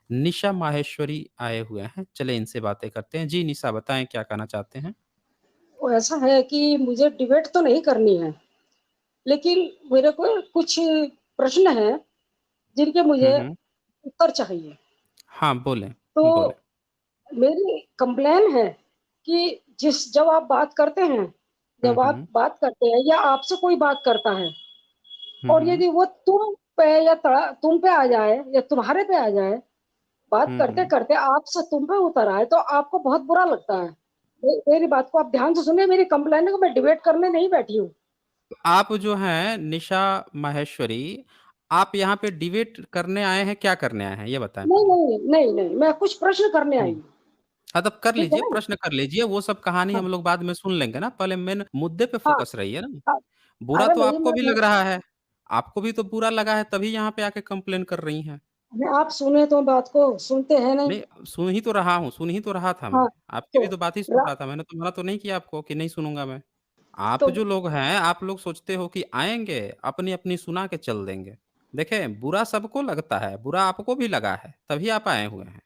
निशा माहेश्वरी आए हुए हैं, चलिए इनसे बातें करते हैं। जी, निशा बताएँ क्या कहना चाहते हैं? वो ऐसा है कि मुझे डिबेट तो नहीं करनी है, लेकिन मेरे को कुछ प्रश्न हैं, जिनके हुँ, मुझे हुँ। उत्तर चाहिए। हाँ, बोलें, तो बोलें। मेरी कंप्लेन है कि जब आप बात करते हैं, हुँ, जब आप हुँ। बात करते हैं या आपसे कोई बात करता है हुँ, और हुँ। यदि वो तुम पे आ जाए या तुम्हारे पे आ जाए, बात हुँ, हुँ। करते-करते आपसे तुम पे उतर आए, तो आपको बहुत बुरा लगता है। मेरी बात को आप ध्यान से सुनिए, मेरी कंप्लेन है कि मैं डिबेट करने नहीं बैठी हूँ। आप जो हैं निशा माहेश्वरी, आप यहाँ पे डिबेट करने आए हैं, क्या करने आए हैं? ये बताएँ नहीं, पहले? नहीं, नहीं, नहीं, मैं कुछ प्रश्न करने आई हुँ। हूँ, हाँ, तब कर ठीक है लीजिए, ना? प्रश्न कर लीजिए, वो सब कहानी हाँ, हम लोग बाद में सुन लेंगे ना, पहले मेन मुद्दे पे हाँ, फ़ोकस रहिए ना। हाँ। बुरा अरे तो भई आपको भी लग रहा है, आपको भी तो बुरा लगा है तभी यहाँ पे आके कंप्लेन कर रही हैं। आप सुने तो बात को, सुनते हैं नहीं। नहीं, सुन ही तो रहा हूँ, सुन ही तो रहा था हाँ, मैं, आपकी तो भी तो बात ही सुन रा रहा था, मैंने तो मना तो नहीं किया आपको कि नहीं सुनूँगा मैं। आप तो जो लोग हैं, आप लोग सोचते हो कि आएँगे, अपनी-अपनी सुना के चल देंगे। देखें, बुरा सबको लगता है, बुरा आपको भी लगा है, तभी आप आए हुए हैं,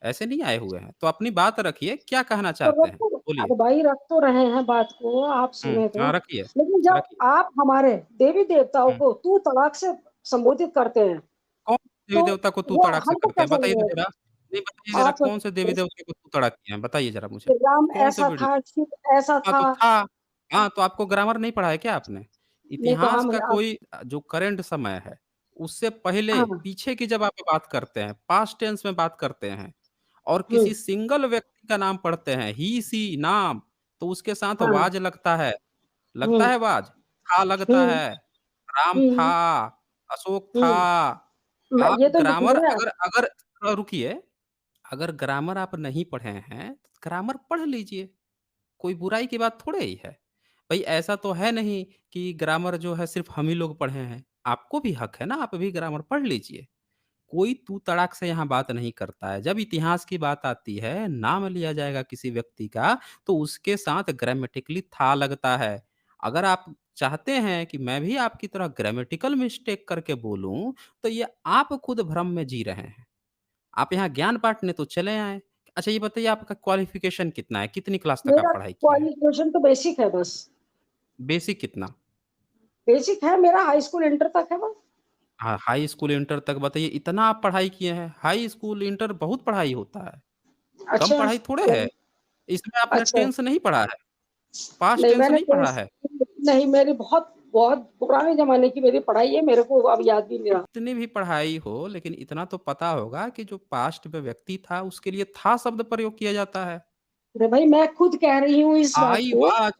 ऐसे नहीं आए हुए हैं। तो अपनी बात रखिए, क्या कहना तो चाहते रख हैं? तो बोलिए। अरे भाई रख तो रहे हैं बात को, आप हुँ, सुने तो। हाँ, रखिए, लेकिन जब रखिए। आप हमारे देवी-देवताओं हुँ। को तू तड़ाक से संबोधित करते हैं, कौन तो देवी-देवता को तू वो तड़ाक से हमको करते हैं? कैसा बताइए तो लगेगा? ज़रा। नहीं, बताइए ज़रा आप कौन से देवी-देवता को तू तड़ाक किए हैं? बताइए ज़रा मुझे। राम कौन से ऐसा वीडियो? था, शिव ऐसा हाँ, था। तो था। हाँ, तो आपको ग्रामर नहीं पढ़ा है क्या आपने? नहीं तो इतिहास हम का आप कोई जो करंट समय है, उससे पहले, हाँ, पीछे की जब आप बात करते हैं, पास्ट टेंस में बात करते हैं और हुँ, किसी सिंगल व्यक्ति का नाम पढ़ते हैं, ही, सी, नाम, तो उसके साथ हाँ, वाज लगता है। लगता हुँ, है वाज? था लगता हुँ, है, राम था, हुँ, अशोक था। हुँ। मैं आप ये तो ग्रामर लिखूँगा। अगर अगर रुकिए, अगर ग्रामर आप नहीं पढ़े हैं, तो ग्रामर पढ़ लीजिए। कोई बुराई की बात थोड़े ही है। भई ऐसा तो है नहीं कि ग्रामर जो है सिर्फ़ हम ही लोग पढ़े हैं। आपको भी हक है ना, आप भी ग्रामर पढ़ लीजिए। कोई तू-तड़ाक से यहाँ बात नहीं करता है। जब इतिहास की बात आती है, नाम लिया जाएगा किसी व्यक्ति का, तो उसके साथ ग्रामेटिकली था लगता है। अगर आप चाहते हैं कि मैं भी आपकी तरह ग्रामेटिकल मिस्टेक करके बोलूँ, तो ये आप खुद भ्रम में जी रहे हैं। आप यहाँ ज्ञान बाँटने तो चले आए। अच्छा ये बताइए आपका क्वालिफ़िकेशन कितना है? कितनी क्लास तक आप मेरा पढ़ाई किए हैं? क्वालिफ़िकेशन तो बेसिक है बस। बेसिक कितना? बेसिक है मेरा हाई स्कूल इंटर तक है बस। हाँ, हाई स्कूल, इंटर तक बताइए इतना आप पढ़ाई किए हैं। हाई स्कूल, इंटर बहुत पढ़ाई होता है। कम अच्छा, पढ़ाई थोड़े है। चलिए इसमें आपने अच्छा, टेंस नहीं पढ़ा है, पास्ट नहीं टेंस मैंने नहीं पढ़ा टेंथ है। नहीं मेरी बहुत बहुत पुराने ज़माने की मेरी पढ़ाई है, मेरे को अब याद भी नहीं रहा। कितनी भी पढ़ाई हो, लेकिन इतना तो पता होगा कि जो पास्ट में व्यक्ति था, उसके लिए था शब्द प्रयोग किया जाता है। अरे भाई मैं खुद कह रही हूँ इस बात आई को। वाज,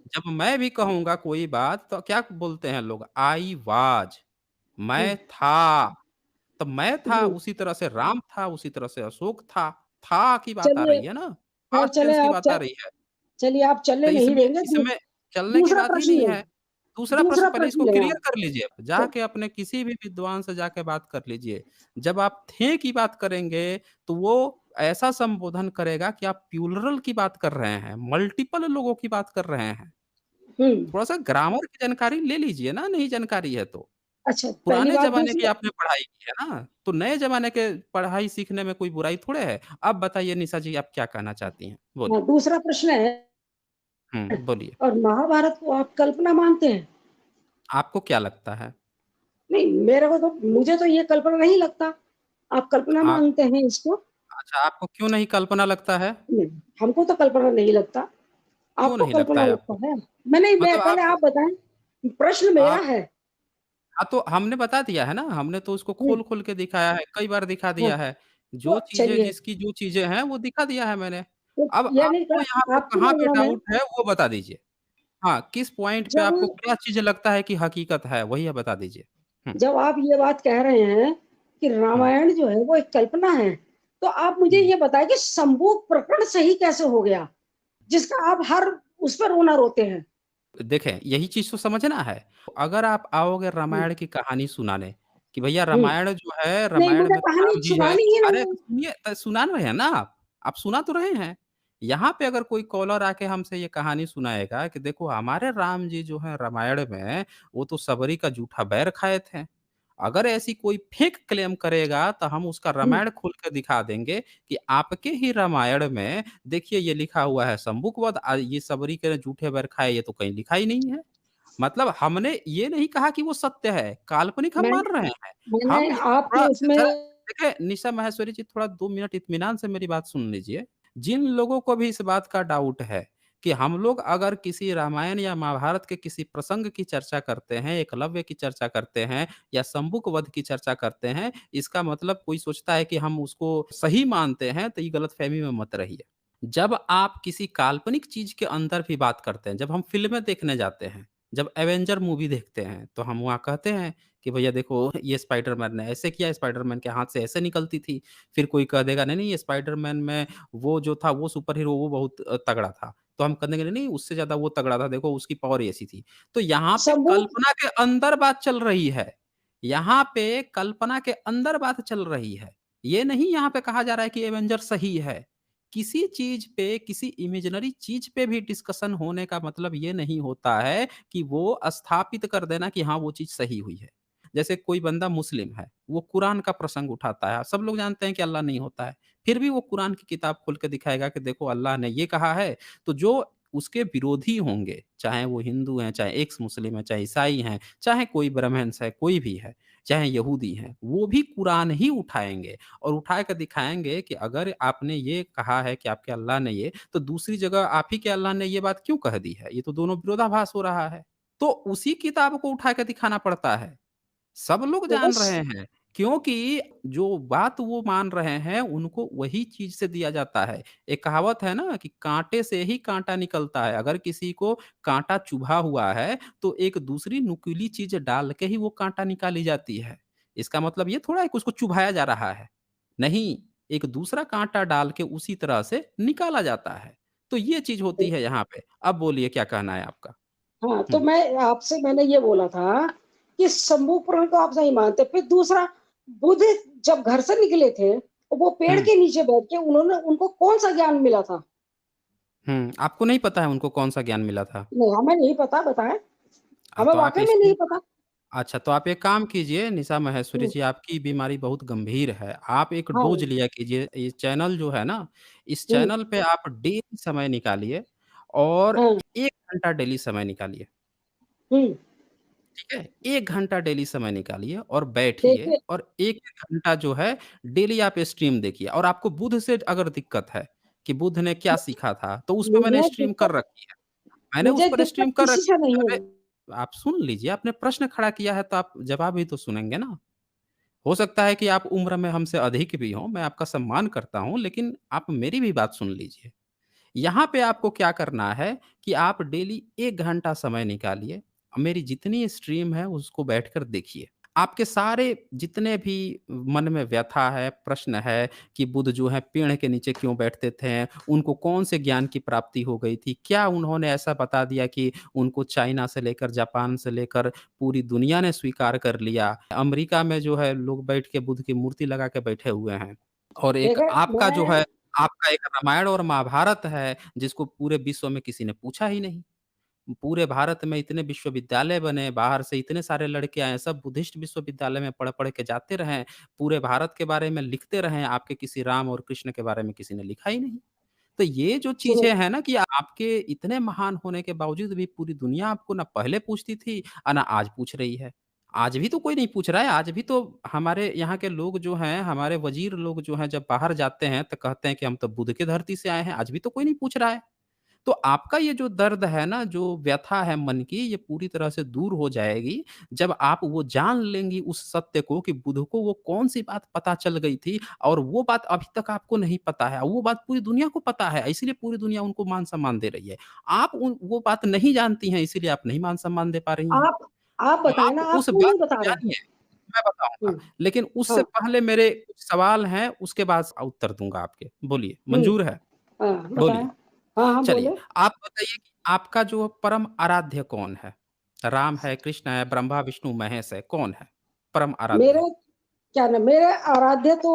जब मैं भी कहूँगा कोई बात तो क्या बोलते हैं लोग? आई वाज, हुँ, मैं था। तो मैं था, हुँ, उसी तरह से राम था, उसी तरह से अशोक था की बात आ चलिए रही है ना, खैर पास्ट टेंस की बात आ रही है। चलिए आप तो चलने नहीं इसमें देंगे। इसमें चलने की दूसरा बात ही प्रश्न नहीं लें, है। दूसरा प्रश्न दूसरा पहले इसको प्रश्न लें क्लियर आप। कर लीजिए, तो जाके अपने किसी भी विद्वान से जाके बात कर लीजिए। जब आप थे की बात करेंगे, तो वो ऐसा संबोधन करेगा कि आप प्लूरल की बात कर रहे हैं, मल्टीपल लोगों की बात कर रहे हैं। हुँ, थोड़ा-सा ग्रामर की जानकारी ले लीजिए ना, नहीं जानकारी है तो। अच्छा पहली पुराने बात। ज़माने की दूसरी आपने पढ़ाई की है ना, तो नए ज़माने के पढ़ाई सीखने में कोई बुराई थोड़े है। अब बताइए निशा जी आप क्या कहना चाहती हैं? हाँ, बोलिए। दूसरा प्रश्न है हुँ, बोलिए। और महाभारत को आप कल्पना मानते हैं? आपको क्या लगता है? नहीं, मेरे को तो मुझे तो ये कल्पना नहीं लगता। आप कल्पना आप मानते हैं इसको? अच्छा आपको क्यों नहीं कल्पना लगता है? नहीं, हमको तो कल्पना नहीं लगता। क्यों आपको नहीं लगता कल्पना है लगता आपको? है? मैं मतलब पहले आप आप बताएँ। प्रश्न मेरा आप है। हाँ, तो हमने बता दिया है ना, हमने तो उसको हुँ, खोल-खोल के दिखाया है, कई बार दिखा हाँ, दिया है। जो तो चीज़ें चलिए जिसकी जो चीज़ें हैं, वो दिखा दिया है मैंने। तो अब यानी आपको क यहाँ पे आपकी कहाँ पे नज़रों में डाउट है, वो बता दीजिए। हाँ, किस पॉइंट पे जब आपको क्या चीज़ लगता है कि हकीकत है, वही आप बता दीजिए? हुँ, जब आप ये बात कह रहे हैं कि हुँ, रामायण जो है वो एक कल्पना है, तो आप मुझे हुँ। ये बताएँ कि संभोग प्रकरण सही कैसे हो गया? जिसका आप हर उस पर रोना रोते हैं। देखें, यही चीज़ तो समझना है। अगर आप आओगे हुँ, रामायण की कहानी सुनाने, कि भैया हुँ। रामायण जो है, नहीं, रामायण मुझे में तो कहानी राम जी है। सुनानी ही अरे! नहीं तो है। सुनिए सुना रहे हैं ना आप सुना तो रहे हैं। यहाँ पे अगर कोई कॉलर आके हमसे ये कहानी सुनाएगा कि देखो हमारे राम जी जो हैं रामायण में, वो तो सबरी का जूठा बैर खाए थे। अगर ऐसी कोई फेक क्लेम करेगा तो हम उसका हुँ, रामायण खोल के दिखा देंगे कि आपके ही रामायण में देखिए ये लिखा हुआ है शंभुकवध ये सबरी के झूठे बैर खाए ये तो कहीं लिखा ही नहीं है। मतलब हमने ये नहीं कहा कि वो सत्य है, काल्पनिक हम मान मैंने रहे हैं। हम मैंने यहाँ आपके थोड़ा उसमें ज़रा देखिए निशा माहेश्वरी जी थोड़ा 2 मिनट इत्मीनान से मेरी बात सुन लीजिए। जिन लोगों को भी इस बात का डाउट है कि हम लोग अगर किसी रामायण या महाभारत के किसी प्रसंग की चर्चा करते हैं, एकलव्य की चर्चा करते हैं या शंभुक वध की चर्चा करते हैं, इसका मतलब कोई सोचता है कि हम उसको सही मानते हैं, तो ये गलतफ़हमी में मत रहिए। जब आप किसी काल्पनिक चीज़ के अंदर भी बात करते हैं, जब हम फ़िल्में देखने जाते हैं, जब एवेंजर मूवी देखते हैं, तो हम वहाँ कहते हैं कि भैया देखो ये स्पाइडरमैन ने ऐसे किया, स्पाइडरमैन के हाथ से ऐसे निकलती थी। फिर कोई कह देगा नहीं, नहीं ये स्पाइडरमैन में वो जो था वो सुपर हीरो वो बहुत तगड़ा था। तो हम कह देंगे नहीं, नहीं उससे ज़्यादा वो तगड़ा था, देखो उसकी पावर ऐसी थी। तो यहाँ पे सबूत कल्पना के अंदर बात चल रही है। यहाँ पे कल्पना के अंदर बात चल रही है। ये नहीं यहाँ पे कहा जा रहा है कि एवेंजर सही है। किसी चीज़ पे, किसी इमेजिनरी चीज़ पे भी डिस्कशन होने का मतलब ये नहीं होता है कि वो स्थापित कर देना कि हाँ, वो चीज़ सही हुई है। जैसे कोई बंदा मुस्लिम है, वो कुरान का प्रसंग उठाता है, सब लोग जानते हैं कि अल्लाह नहीं होता है। फिर भी वो कुरान की किताब खोल के दिखाएगा कि देखो अल्लाह ने ये कहा है, तो जो उसके विरोधी होंगे, चाहे वो हिंदू हैं, चाहे एक्स मुस्लिम हैं, चाहे ईसाई हैं, चाहे कोई ब्राह्मण्स है, कोई भी है, चाहे यहूदी हैं, वो भी कुरान ही उठाएँगे और उठा के दिखाएँगे कि अगर आपने ये कहा है कि आपके अल्लाह ने ये, तो दूसरी जगह आप ही के अल्लाह ने ये बात क्यों कह दी है? ये तो दोनों विरोधाभास हो रहा है। तो उसी किताब को उठा के दिखाना पड़ता है। सब लोग देखो जान रहे हैं, क्योंकि जो बात वो मान रहे हैं, उनको वही चीज़ से दिया जाता है। एक कहावत है ना कि काँटे से ही काँटा निकलता है। अगर किसी को काँटा चुभा हुआ है, तो एक दूसरी नुकीली चीज़ डाल के ही वो काँटा निकाली जाती है। इसका मतलब ये थोड़ा है कि उसको चुभाया जा रहा है। नहीं, एक दूसरा काँटा डाल के उसी तरह से निकाला जाता है। तो ये चीज़ होती है यहाँ पे। अब बोलिए क्या कहना है आपका? हाँ, तो हुँ, मैंने ये बोला था कि शंभू पुराण को आप सही मानते हैं। फिर दूसरा बुद्ध जब घर से निकले थे, तो वो पेड़ हुँ, के नीचे बैठ के उन्होंने उनको कौन-सा ज्ञान मिला था? हुँ। आपको नहीं पता है उनको कौन-सा ज्ञान मिला था? नहीं, हमें नहीं पता, बताएँ? हमें तो आप वाक़ई में इसकी नहीं पता। अच्छा, तो आप एक काम कीजिए निशा माहेश्वरी हुँ, जी, आपकी बीमारी बहुत गंभीर है। आप एक डोज़ हाँ, लिया कीजिए। ये चैनल जो है ना, इस हुँ, चैनल पे आप डेली समय निकालिए और हाँ, 1 घंटा डेली समय निकालिए, हुँ। ठीक है? 1 घंटा डेली समय निकालिए और बैठिए देखिए और 1 घंटा जो है डेली आप स्ट्रीम देखिए और आपको बुध से अगर दिक्कत है कि बुध ने क्या सीखा था, तो उसपे मैंने मुझे स्ट्रीम कर दिक्कत रखी है। मैंने उस मुझे पर दिक्कत स्ट्रीम कर किसी रखी से है। नहीं अरे! है। आप सुन लीजिए, आपने प्रश्न खड़ा किया है तो आप जवाब भी तो सुनेंगे ना। हो सकता है कि आप उम्र में हमसे अधिक भी हों, मैं आपका सम्मान करता हूँ, लेकिन आप मेरी भी बात सुन लीजिए। यहाँ पे आपको क्या करना है कि आप डेली 1 घंटा समय निकालिए, मेरी जितनी स्ट्रीम है उसको बैठकर देखिए। आपके सारे जितने भी मन में व्यथा है, प्रश्न है कि बुद्ध जो है पेड़ के नीचे क्यों बैठते थे, उनको कौन से ज्ञान की प्राप्ति हो गई थी, क्या उन्होंने ऐसा बता दिया कि उनको चाइना से लेकर, जापान से लेकर पूरी दुनिया ने स्वीकार कर लिया। अमेरिका में जो है लोग बैठ के बुद्ध की मूर्ति लगा के बैठे हुए हैं और एक देखिए आपका जो मैं है आपका एक रामायण और महाभारत है, जिसको पूरे विश्व में किसी ने पूछा ही नहीं। पूरे भारत में इतने विश्वविद्यालय बने, बाहर से इतने सारे लड़के आए, सब बुद्धिस्ट विश्वविद्यालय में पढ़-पढ़ के जाते रहे, पूरे भारत के बारे में लिखते रहे, आपके किसी राम और कृष्ण के बारे में किसी ने लिखा ही नहीं। तो ये जो सुनो चीज़ें हैं ना कि आपके इतने महान होने के बावजूद भी पूरी दुनिया आपको ना पहले पूछती थी ना आज पूछ रही है। आज भी तो कोई नहीं पूछ रहा है, आज भी तो हमारे यहाँ के लोग जो हैं, हमारे वज़ीर लोग जो हैं जब बाहर जाते हैं तो कहते हैं कि हम तो बुध की धरती से आए हैं, आज भी तो कोई नहीं पूछ रहा है। तो आपका ये जो दर्द है ना, जो व्यथा है मन की, ये पूरी तरह से दूर हो जाएगी, जब आप वो जान लेंगी उस सत्य को कि बुध को वो कौन-सी बात पता चल गई थी और वो बात अभी तक आपको नहीं पता है। वो बात पूरी दुनिया को पता है, इसीलिए पूरी दुनिया उनको मान-सम्मान दे रही है। आप उन वो बात नहीं जानती हैं, इसीलिए आप नहीं मान-सम्मान दे पा रही हैं। आप आप बताएँ आप ना, आप उस क्यों बात नहीं को बता रहे? जानिए, मैं बताऊँगा, हुँ, लेकिन उससे हाँ, पहले मेरे कुछ सवाल हैं, उसके बाद उत्तर दूँगा आपके। बोलिए, हुँ, मंज़ूर है? हाँ, बताएँ। बोलिए। हाँ, हाँ, चलिए, बोलो। आप बताइए कि आपका जो परम आराध्य कौन है? राम है, कृष्ण है, ब्रह्मा, विष्णु, महेश है, कौन है परम मेरे आराध्य? क्या नाम मेरे आराध्य तो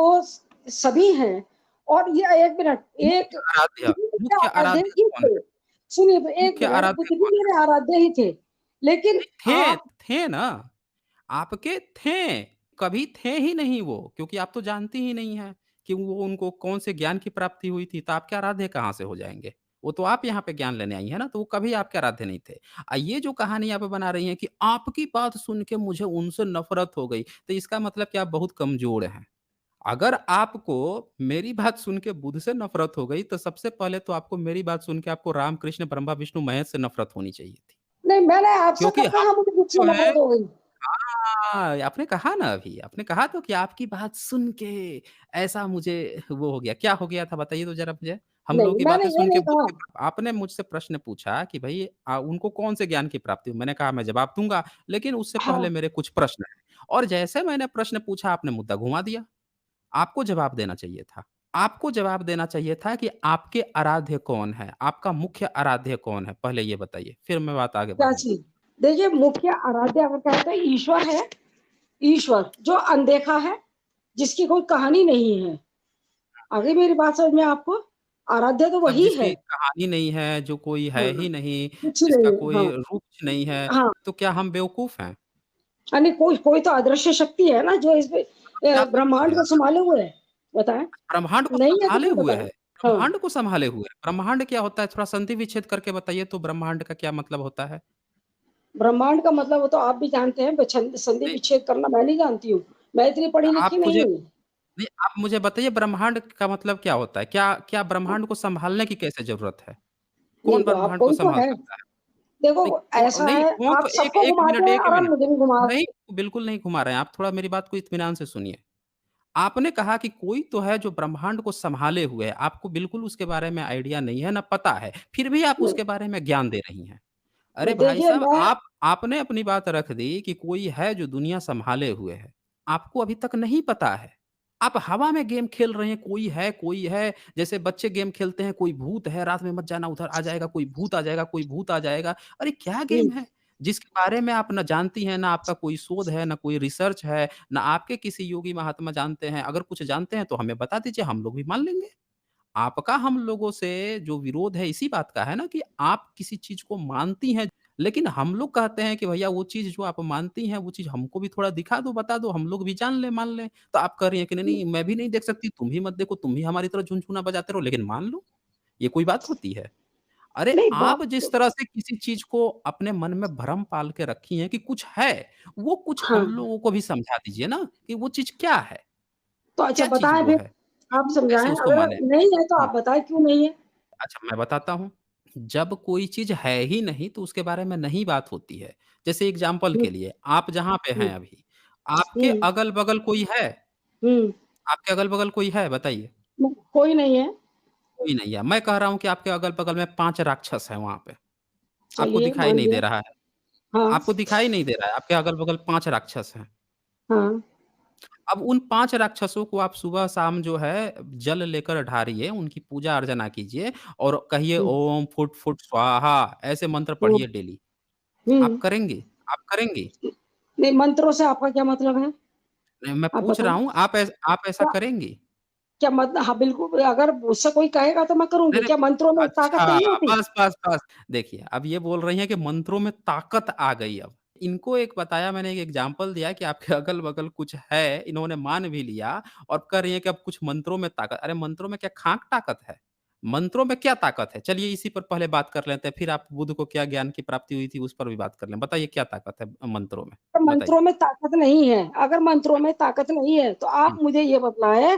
सभी हैं और ये 1 मिनट, एक मुख्य आराध्य मेरे मुख्य आराध्य आराध्य ही कौन थे। है? सुनिए 1 मुख्य मिनट, बुद्ध आराध्य भी कौन है? मेरे आराध्य ही थे। लेकिन नहीं थे, आप थे ना। आपके थे, कभी थे ही नहीं वो, क्योंकि आप तो जानती ही नहीं हैं कि वो उनको कौन से ज्ञान की प्राप्ति हुई थी, तो आपके आराध्य कहाँ से हो जाएँगे? वो तो आप यहाँ पे ज्ञान लेने आई हैं ना, तो वो कभी आपके आराध्य नहीं थे। ये जो कहानी आप बना रही हैं कि आपकी बात सुन के मुझे उनसे नफ़रत हो गई, तो इसका मतलब कि आप बहुत कमज़ोर हैं। अगर आपको मेरी बात सुन के बुद्ध से नफ़रत हो गई, तो सबसे पहले तो आपको मेरी बात सुन के आपको राम, कृष्ण, ब्रह्मा, विष्णु, महेश से नफ़रत होनी चाहिए थी। नहीं, मैंने आपसे क्योंकि कब हम कहा मुझे जो मुझसे है नफ़रत हो गई? हाँ, आपने कहा ना अभी, आपने कहा तो कि आपकी बात सुन के ऐसा मुझे वो हो गया, क्या हो गया था बताइए तो ज़रा मुझे? हम लोगों नहीं, की मैंने बातें ये सुन के नहीं बुद्ध कहा। के आपने मुझसे प्रश्न पूछा कि भई उनको कौन से ज्ञान की प्राप्ति हुई? मैंने कहा मैं जवाब दूँगा, लेकिन उससे हाँ, पहले मेरे कुछ प्रश्न हैं और जैसे मैंने प्रश्न पूछा आपने मुद्दा घुमा दिया। आपको जवाब देना चाहिए था। आपको जवाब देना चाहिए था कि आपके आराध्य कौन है? आपका मुख्य आराध्य कौन है? पहले ये बताइए, फिर मैं बात आगे क्या बढ़ाऊँगा। चीज़? देखिए, मुख्य आराध्य अगर कहते हैं ईश्वर है, ईश्वर जो अनदेखा है, जिसकी कोई कहानी नहीं है। आ गई मेरी बात समझ में आपको? आराध्य तो अब वही जिसकी है। कहानी नहीं है, जो कोई है हाँ, ही नहीं, कुछ जिसका नहीं है। कोई हाँ, रूप नहीं है, हाँ, तो क्या हम बेवकूफ़ हैं? यानी कोई कोई तो अदृश्य शक्ति है ना जो इसमें मतलब क्या शक्ति ब्रह्मांड है? को सँभाले हुए है। बताएँ? ब्रह्मांड को नहीं है तो सँभाले फिर हुए बताएँ? है। हाँ, ब्रह्मांड को सँभाले हुए है। ब्रह्मांड क्या होता है? थोड़ा संधि विच्छेद करके बताइए तो ब्रह्मांड का क्या मतलब होता है? ब्रह्मांड का मतलब वो तो आप भी जानते हैं, छंद संधि नहीं, विच्छेद करना मैं नहीं जानती हूँ। मैं इतनी आप पढ़ी-लिखी नहीं मुझे हूँ। नहीं, आप मुझे बताइए ब्रह्मांड का मतलब क्या होता है? क्या क्या ब्रह्मांड को सँभालने की कैसे ज़रूरत है? नहीं कौन तो आप ब्रह्मांड को कोई तो सँभाल है। सकता है? देखो नहीं, कौ ऐसा नहीं, है, कौन आप तो एक सबको 1 घुमाते मिनट, हैं 1 और आप मिनट। मुझे भी घुमा नहीं, बिल्कुल नहीं घुमा रहे हैं आप, थोड़ा मेरी बात को इत्मीनान से सुनिए। आपने कहा कि कोई तो है जो ब्रह्मांड को सँभाले हुए है, आपको बिल्कुल उसके बारे में आइडिया नहीं है, ना पता है, फिर भी आप नहीं, उसके बारे में ज्ञान दे रही हैं। अरे नहीं भाई देखिए साहब, मैं आपने अपनी बात रख दी कि कोई है जो दुनिया सँभाले हुए है। आपको अभी तक नहीं पता है। आप हवा में गेम खेल रहे हैं, कोई है, जैसे बच्चे गेम खेलते हैं, कोई भूत है, रात में मत जाना उधर आ जाएगा, कोई भूत आ जाएगा, कोई भूत आ जाएगा। अरे क्या हुँ, गेम है? जिसके बारे में आप ना जानती हैं, ना आपका कोई शोध है, ना कोई रिसर्च है, ना आपके किसी योगी महात्मा जानते हैं। अगर कुछ जानते हैं तो हमें बता दीजिए, हम लोग भी मान लेंगे। आपका हम लोगों से जो विरोध है इसी बात का है ना कि आप किसी चीज़ को मानती हैं, लेकिन हम लोग कहते हैं कि भैया वो चीज़ जो आप मानती हैं, वो चीज़ हमको भी थोड़ा दिखा दो, बता दो, हम लोग भी जान लें, मान लें। तो आप कह रही हैं कि नहीं, नहीं मैं भी नहीं देख सकती, तुम भी मत देखो, तुम भी हमारी तरह झुनझुना बजाते रहो, लेकिन मान लो, ये कोई बात होती है? अरे नहीं आप बात जिस तरह से किसी चीज़ को अपने मन में भ्रम पाल के रखी हैं कि कुछ है, वो कुछ हाँ, हम लोगों को भी समझा दीजिए ना कि वो चीज़ क्या है? तो अच्छा क्या चीज़ बताएँ वो फिर, है? आप कैसे समझाएँ उसको अगर मानें? नहीं है तो हुँ। आप बताएँ क्यों नहीं है? अच्छा, मैं बताता हूँ। जब कोई चीज़ है ही नहीं, तो उसके बारे में नहीं बात होती है। जैसे एग्ज़ाम्पल हुँ, के लिए, आप जहाँ पे हुँ, हैं अभी, आपके हुँ, अगल-बगल कोई है? हुँ, आपके अगल-बगल कोई है? बताइए। कोई नहीं है। कोई नहीं है। मैं कह रहा हूँ कि आपके अगल-बगल में 5 राक्षस हैं वहाँ पे। आपको चलिए दिखाई मान नहीं लिया। दे रहा है। हाँ, आपको दिखाई नहीं दे रहा है, आपके अगल-बगल 5 राक्षस हैं। हाँ, अब उन 5 राक्षसों को आप सुबह-शाम जो है जल लेकर ढारिए, उनकी पूजा-अर्चना कीजिए और कहिए हुँ, ओम फुट फुट स्वाहा ऐसे मंत्र हुँ, पढ़िए डेली। आप हुँ। करेंगे? आप करेंगी? नहीं मंत्रों से आपका क्या मतलब है? नहीं, मैं आप पूछ रहा बताएँ? हूँ, आप ऐसा क्या करेंगी? क्या मतलब हाँ, बिल्कुल अगर मुझसे कोई कहेगा तो मैं नहीं, करूँगी। नहीं। क्या मंत्रों में ताकत अच्छा, नहीं होती? बस, बस, बस। देखिए, अब ये बोल रही हैं कि मंत्रों में ताकत आ गई अब। इनको एक बताया मैंने एक एग्ज़ाम्पल दिया कि आपके अगल-बगल कुछ है, इन्होंने मान भी लिया और कह रही हैं कि अब कुछ मंत्रों में ताकत अरे मंत्रों में क्या खाक ताकत है? मंत्रों में क्या ताकत है? चलिए इसी पर पहले बात कर लेते हैं, फिर आप बुद्ध को क्या ज्ञान की प्राप्ति हुई थी, उस पर भी बात कर लें। बताइए क्या ताकत है मंत्रों में? तो बताइए। मंत्रों में ताकत नहीं है। अगर मंत्रों में ताकत नहीं है, तो हुँ, आप मुझे ये बतलाएँ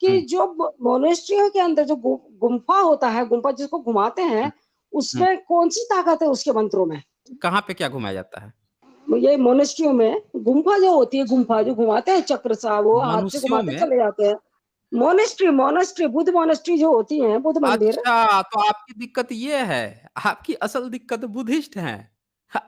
कि हुँ, जो मोनेस्ट्रियों के अंदर जो गुम्फा होता है, गुम्फा जिसको घुमाते हुँ, हैं, हुँ। उसमें कौन-सी ताकत है उसके मंत्रों में? कहाँ पे क्या घुमाया जाता है? ये मोनेस्ट्रियों में गुम्फा जो होती है, गुम्फा जो घुमाते हैं चक्र सा, वो हाथ से मनुष्यों घुमाते में चले जाते हैं। मोनेस्ट्री मोनेस्ट्री बुद्ध मोनेस्ट्री जो होती हैं, बुद्ध मंदिर, अच्छा, तो आपकी दिक्कत ये है, आपकी असल दिक्कत बुद्धिस्ट हैं।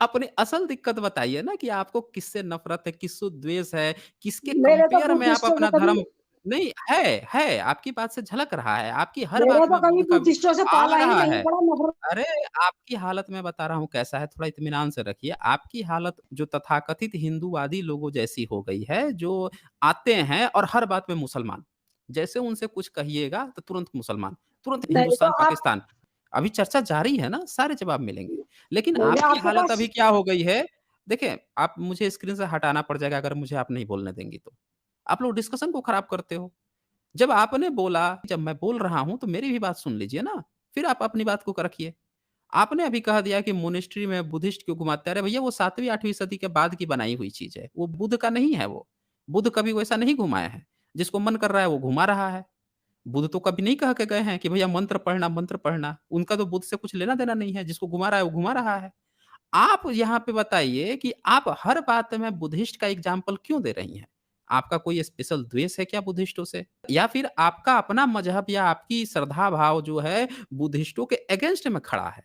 अपनी असल दिक्कत बताइए ना कि आपको किससे नफ़रत है, किससे द्वेष है, किसके मेरे तो कंपेयर में आप बुद्धिस्टों से अपना कभी धर्म नहीं, है, आपकी बात से झलक रहा है, आपकी हर मेरा बात तो में कभी बुद्ध का बुद्धिस्टों से आ पाला ही रहा नहीं है। पड़ा नफ़रत अरे! आपकी हालत मैं बता रहा हूँ कैसा है, थोड़ा इत्मीनान से रखिए। आपकी हालत जो तथाकथित हिंदूवादी लोगों जैसी हो गई है, जो आते हैं और हर बात में मुसलमान। जैसे उनसे कुछ कहिएगा तो तुरंत मुसलमान, तुरंत नहीं तो हिंदुस्तान, आप पाकिस्तान। अभी चर्चा जारी है ना, सारे जवाब मिलेंगे। लेकिन नहीं, आपकी आपके हालत पास अभी क्या हो गई है, देखिए, आप मुझे स्क्रीन से हटाना पड़ जाएगा अगर मुझे आप नहीं बोलने देंगी तो। आप लोग डिस्कशन को खराब करते हो। जब आपने बोला, जब मैं बोल रहा हूँ तो मेरी भी बात सुन लीजिए ना, फिर आप अपनी बात को रखिए। आपने अभी कह दिया कि मोनेस्ट्री में बुद्धिस्ट क्यों घुमाते हैं? अरे भैया वो 7वीं 8वीं सदी के बाद की बनाई हुई चीज़ है। वो बुद्ध का नहीं है वो। बुद्ध कभी वैसा नहीं घुमाए हैं। जिसको मन कर रहा है वो घुमा रहा है। बुद्ध तो कभी नहीं कह के गए हैं कि भैया मंत्र पढ़ना, मंत्र पढ़ना। उनका तो बुद्ध से कुछ लेना-देना नहीं है। जिसको घुमा रहा है वो घुमा रहा है। आप यहाँ पे बताइए कि आप हर बात में बुद्धिस्ट का एग्ज़ाम्पल क्यों दे रही हैं? आपका कोई स्पेशल द्वेष है क्या बुद्धिस्टों से? या फिर आपका अपना मज़हब या आपकी श्रद्धा भाव जो है बुद्धिस्टों के अगेंस्ट में खड़ा है?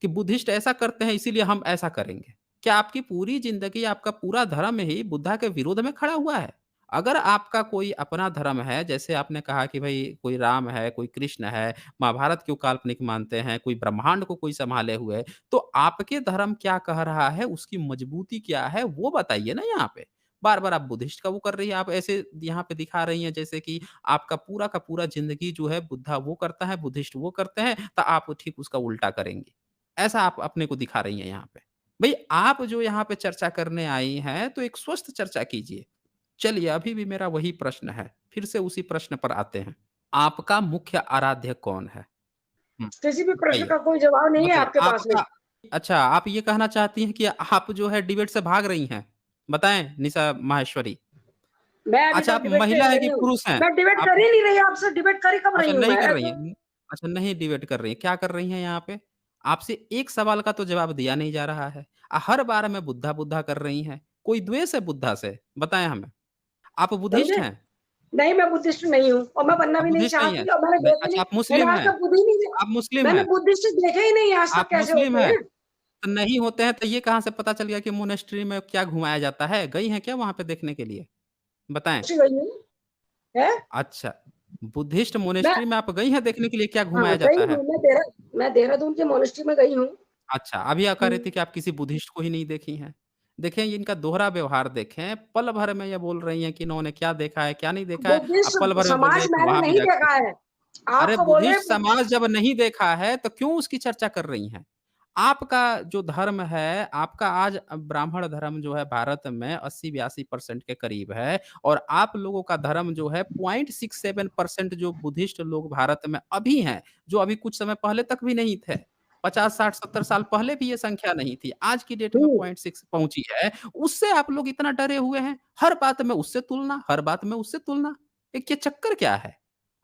कि बुद्धिस्ट ऐसा करते हैं इसीलिए हम ऐसा करेंगे। क्या आपकी पूरी ज़िंदगी, आपका पूरा धर्म ही बुद्धा के विरोध में खड़ा हुआ है? अगर आपका कोई अपना धर्म है, जैसे आपने कहा कि भई कोई राम है, कोई कृष्ण है, महाभारत क्यों काल्पनिक मानते हैं, कोई ब्रह्मांड को कोई सँभाले हुए है, तो आपके धर्म क्या कह रहा है, उसकी मजबूती क्या है, वो बताइए ना यहाँ पे। बार-बार आप बुद्धिस्ट का वो कर रही हैं, आप ऐसे यहाँ पे दिखा रही हैं जैसे कि आपका पूरा का पूरा ज़िंदगी जो है बुद्धा वो करता है, बुद्धिस्ट वो करते हैं, तो आप ठीक उसका उल्टा करेंगी। ऐसा आप अपने को दिखा रही हैं यहाँ पे। भई आप जो यहाँ पे चर्चा करने आई हैं, तो एक स्वस्थ चर्चा कीजिए। चलिए अभी भी मेरा वही प्रश्न है, फिर से उसी प्रश्न पर आते हैं। आपका मुख्य आराध्य कौन है? हुँ, किसी भी प्रश्न बताइए, का कोई जवाब नहीं है बताइए आपके पास में। आपका अच्छा आप ये कहना चाहती हैं कि आप जो है डिबेट से भाग रही हैं? बताएँ निशा माहेश्वरी। मैं अभी अच्छा तक आप डिबेट पे महिला हैं कि नहीं हूँ। पुरुष हैं? मैं डिबेट आप कर ही नहीं रही आपसे, डिबेट कर ही कब अच्छा रही हूँ नहीं मैं? कर रही ऐसे हैं। अच्छा नहीं डिबेट कर रही हैं, क्या कर रही हैं यहाँ पे? आपसे एक सवाल का तो जवाब दिया नहीं जा रहा है। हर बार में बुद्धा-बुद्धा कर रही हैं। कोई द्वेष है बुद्धा से? बताएँ हमें। आप बुद्धिस्ट समझे? हैं? नहीं, मैं बुद्धिस्ट नहीं हूँ और मैं बनना आप भी नहीं बुद्धिस्ट नहीं हैं? चाहती और मैंने नहीं देखे अच्छा नहीं। आप मुस्लिम मैंने आज हैं? तक बुद्ध ही नहीं आप मुस्लिम मैंने हैं? बुद्धिस्ट देखे ही नहीं आज तक आप कैसे मुस्लिम होते हैं? हैं। तो नहीं होते हैं तो ये कहाँ से पता चल गया कि मोनेस्ट्री में क्या घुमाया जाता है? गई हैं क्या वहाँ पे देखने के लिए? बताएँ। पूछ गई हूँ, हैं? अच्छा, बुद्धिस्ट मैं मोनेस्ट्री में आप गई हैं देखने के लिए क्या हाँ, घुमाया गई जाता है? हूँ। मैं देहरादून के मोनेस्ट्री में गई हूँ। अच्छा, अभी आप कह हुँ, रही थी कि आप किसी बुद्धिस्ट को ही नहीं देखी हैं। देखें इनका दोहरा व्यवहार देखें, पल भर में ये बोल रही हैं कि इन्होंने क्या देखा है, क्या नहीं देखा है। अब पल बुद्धिस्ट भर में बोल रही समाज हैं कि मैंने वहाँ भी नहीं जाके देखा देखा। है। अरे आपको बोल रहे बुद्धिस्ट हैं समाज जब नहीं देखा है तो क्यों उसकी चर्चा कर रही हैं? आपका जो धर्म है, आपका आज ब्राह्मण धर्म जो है भारत में 80-82% के करीब है और आप लोगों का धर्म जो है 0.67% जो बुद्धिस्ट लोग भारत में अभी हैं, जो अभी कुछ समय पहले तक भी नहीं थे। 50, 60, 70 साल पहले भी ये संख्या नहीं थी। आज की डेट में हुँ, 0.6 पहुँची है, उससे आप लोग इतना डरे हुए हैं। हर बात में उससे तुलना, हर बात में उससे तुलना। ये चक्कर क्या है?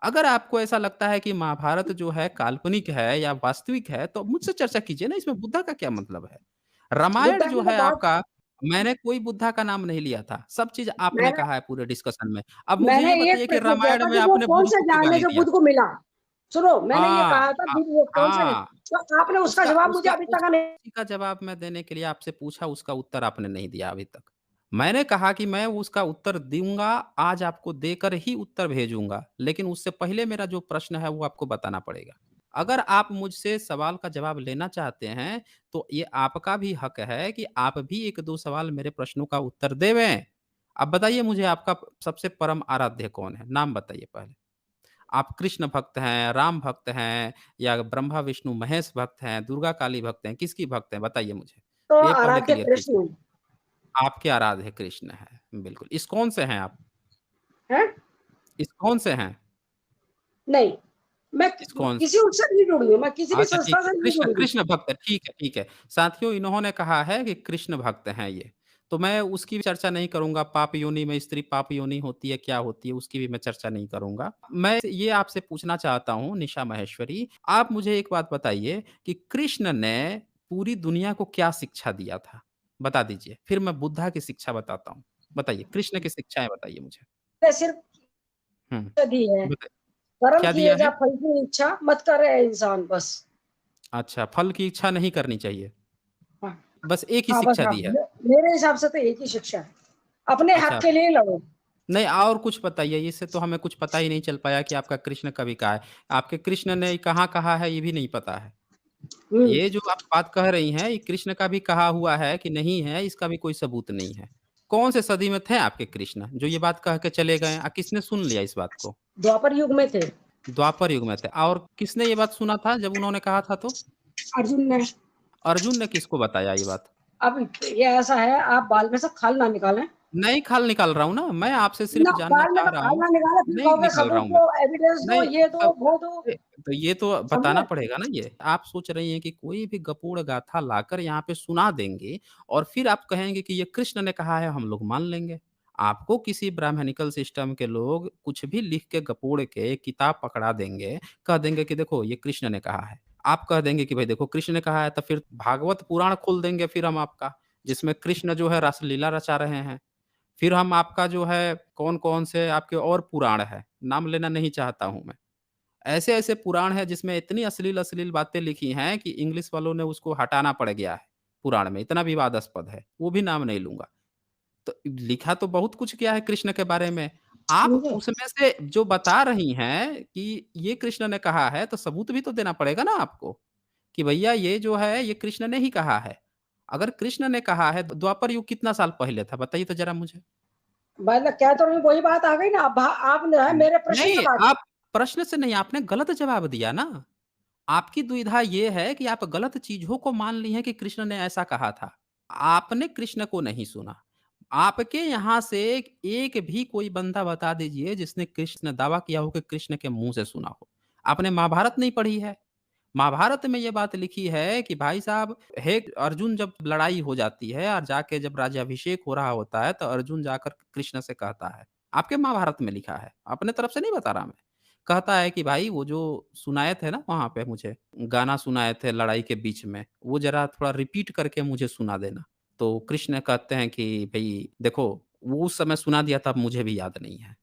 अगर आपको ऐसा लगता है कि महाभारत जो है काल्पनिक है या वास्तविक है, तो मुझसे चर्चा कीजिए ना, इसमें बुद्धा का क्या मतलब है? रामायण बुद्धा जो की तो है बात आपका, मैंने कोई बुद्धा का नाम नहीं लिया था, सब चीज़ आपने मैंने कहा है पूरे डिस्कशन में। अब मुझे मैंने ये एक बताइए कि प्रश्न किया रामायण था में कि वो आपने कौन बुद्ध से को क्यों ज्ञान है गाली जो दिया? बुद्ध को मिला? सुनो, मैंने ये हाँ, कहा था बुद्ध वो कौन से हाँ, तो आपने उसका उसका जवाब मुझे उसका अभी उस तक नहीं उसी का जवाब मैं देने के लिए आपसे पूछा, उसका उत्तर आपने नहीं दिया अभी तक। मैंने कहा कि मैं उसका उत्तर दूँगा, आज आपको देकर ही उत्तर भेजूँगा, लेकिन उससे पहले मेरा जो प्रश्न है वो आपको बताना पड़ेगा। अगर आप मुझसे सवाल का जवाब लेना चाहते हैं, तो ये आपका भी हक है कि आप भी 1-2 सवाल मेरे प्रश्नों का उत्तर देवें। अब बताइए मुझे आपका सबसे परम आराध्य कौन है? नाम बताइए पहले। आप कृष्ण भक्त हैं, राम भक्त हैं या ब्रह्मा, विष्णु, महेश भक्त हैं, दुर्गा काली भक्त हैं, किसकी भक्त हैं? बताइए मुझे। तो ये पहले आराध्य क्लियर कीजिए। कृष्ण आपके आराध्य कृष्ण हैं, बिल्कुल। इस्कॉन से हैं आप? हैं? इस्कॉन से हैं? नहीं, मैं इस्कॉन किसी उससे नहीं जुड़ी हूँ, मैं किसी भी अच्छा ठीक संस्था है, से नहीं कृष्ण जुड़ी हूँ। कृष्ण भक्त है, ठीक है, ठीक है। साथियों इन्होंने कहा है कि कृष्ण भक्त हैं ये, तो मैं उसकी भी चर्चा नहीं करूँगा, पाप योनि में स्त्री पाप योनि होती है, क्या होती है, उसकी भी मैं चर्चा नहीं करूँगा। मैं ये आपसे पूछना चाहता हूँ निशा माहेश्वरी, आप मुझे एक बात बताइए कि कृष्ण ने पूरी दुनिया को क्या शिक्षा दिया था? बता दीजिए, फिर मैं बुद्धा की शिक्षा बताता हूँ। बताइए, कृष्ण की शिक्षाएँ बताइए मुझे? ने सिर्फ हुँ, दी है, बताइए, कर्म क्या किए दिया जा है? फल की इच्छा मत करे इंसान बस। अच्छा, फल की इच्छा नहीं करनी चाहिए, हाँ, बस एक ही हाँ, बस शिक्षा हाँ, दी है। मेरे हिसाब से तो एक ही शिक्षा है, अपने हक अच्छा के लिए लड़ो। नहीं और कुछ बताइए, इससे तो हमें कुछ पता ही नहीं चल पाया कि आपका कृष्ण कभी कहा है। आपके कृष्ण ने कहाँ कहा है ये भी नहीं पता है। हुँ, ये जो आप बात कह रही हैं, ये कृष्ण का भी कहा हुआ है कि नहीं है, इसका भी कोई सबूत नहीं है। कौन से सदी में थे आपके कृष्ण, जो ये बात कह के चले गए? किसने सुन लिया इस बात को? द्वापर युग में थे, द्वापर युग में थे और किसने ये बात सुना था जब उन्होंने कहा था तो? अर्जुन ने अर्जुन ने किसको बताया ये बात? अब ये ऐसा है, आप बाल में से खाल ना निकालें। नहीं खाल निकाल रहा हूँ ना, मैं आपसे ना सिर्फ़ जानना बाल में चाह तो रहा खाल हूँ। ना निकालें, फिर नहीं कहोगे निकाल रहा सबूत हूँ मैं। दो, एविडेंस दो, नहीं, ये दो, तब वो दो, तो ये तो बताना समझे? पड़ेगा ना ये। आप सोच रही हैं कि कोई भी गपूड़ गाथा लाकर यहाँ पे सुना देंगे और फिर आप कहेंगे कि ये कृष्ण ने कहा है, हम लोग मान लेंगे। आपको किसी ब्राह्मणिकल सिस्टम के लोग कुछ भी लिख के गपूड़ के किताब पकड़ा देंगे, कह देंगे कि देखो ये कृष्ण ने कहा है। आप कह देंगे कि भाई देखो कृष्ण ने कहा है, तो फिर भागवत पुराण खोल देंगे फिर हम आपका, जिसमें कृष्ण जो है रासलीला रचा रहे हैं। फिर हम आपका जो है कौन-कौन से आपके और पुराण हैं, नाम लेना नहीं चाहता हूँ मैं। ऐसे-ऐसे पुराण हैं जिसमें इतनी अश्लील-अश्लील बातें लिखी हैं कि इंग्लिश वालों ने उसको हटाना पड़ गया है, पुराण में, इतना विवादास्पद है। वो भी नाम नहीं लूँगा। तो लिखा तो बहुत कुछ गया है कृष्ण के बारे में। आप समझे? उसमें से जो बता रही हैं कि ये कृष्ण ने कहा है, तो सबूत भी तो देना पड़ेगा ना आपको, कि भैया ये जो है ये कृष्ण ने ही कहा है। अगर कृष्ण ने कहा है, तो द्वापर युग कितना साल पहले था? बताइए तो ज़रा मुझे? मतलब कह तो रही हूँ, वही बात आ गई ना, अब आप जो है मेरे प्रश्न नहीं, पे बात। आप प्रश्न से नहीं, आपने गलत जवाब दिया ना। आपकी दुविधा ये है कि आप गलत चीज़ों को मान ली हैं कि कृष्ण ने ऐसा कहा था। आपने कृष्ण को नहीं सुना। आपके यहाँ से एक भी कोई बंदा बता दीजिए जिसने कृष्ण दावा किया हो कि कृष्ण के मुँह से सुना हो। आपने महाभारत नहीं पढ़ी है? महाभारत में ये बात लिखी है कि भाई साहब हे अर्जुन जब लड़ाई हो जाती है और जाके जब राज्याभिषेक हो रहा होता है तो अर्जुन जाकर कृष्ण से कहता है। आपके महाभारत में लिखा है, अपने तरफ से नहीं बता रहा मैं। कहता है कि भाई वो जो सुनाए थे ना वहाँ पे मुझे, गाना सुनाए थे लड़ाई के बीच में, वो ज़रा थोड़ा रिपीट करके मुझे सुना देना। तो कृष्ण कहते हैं कि भई देखो, वो उस समय सुना दिया था, अब मुझे भी याद नहीं है।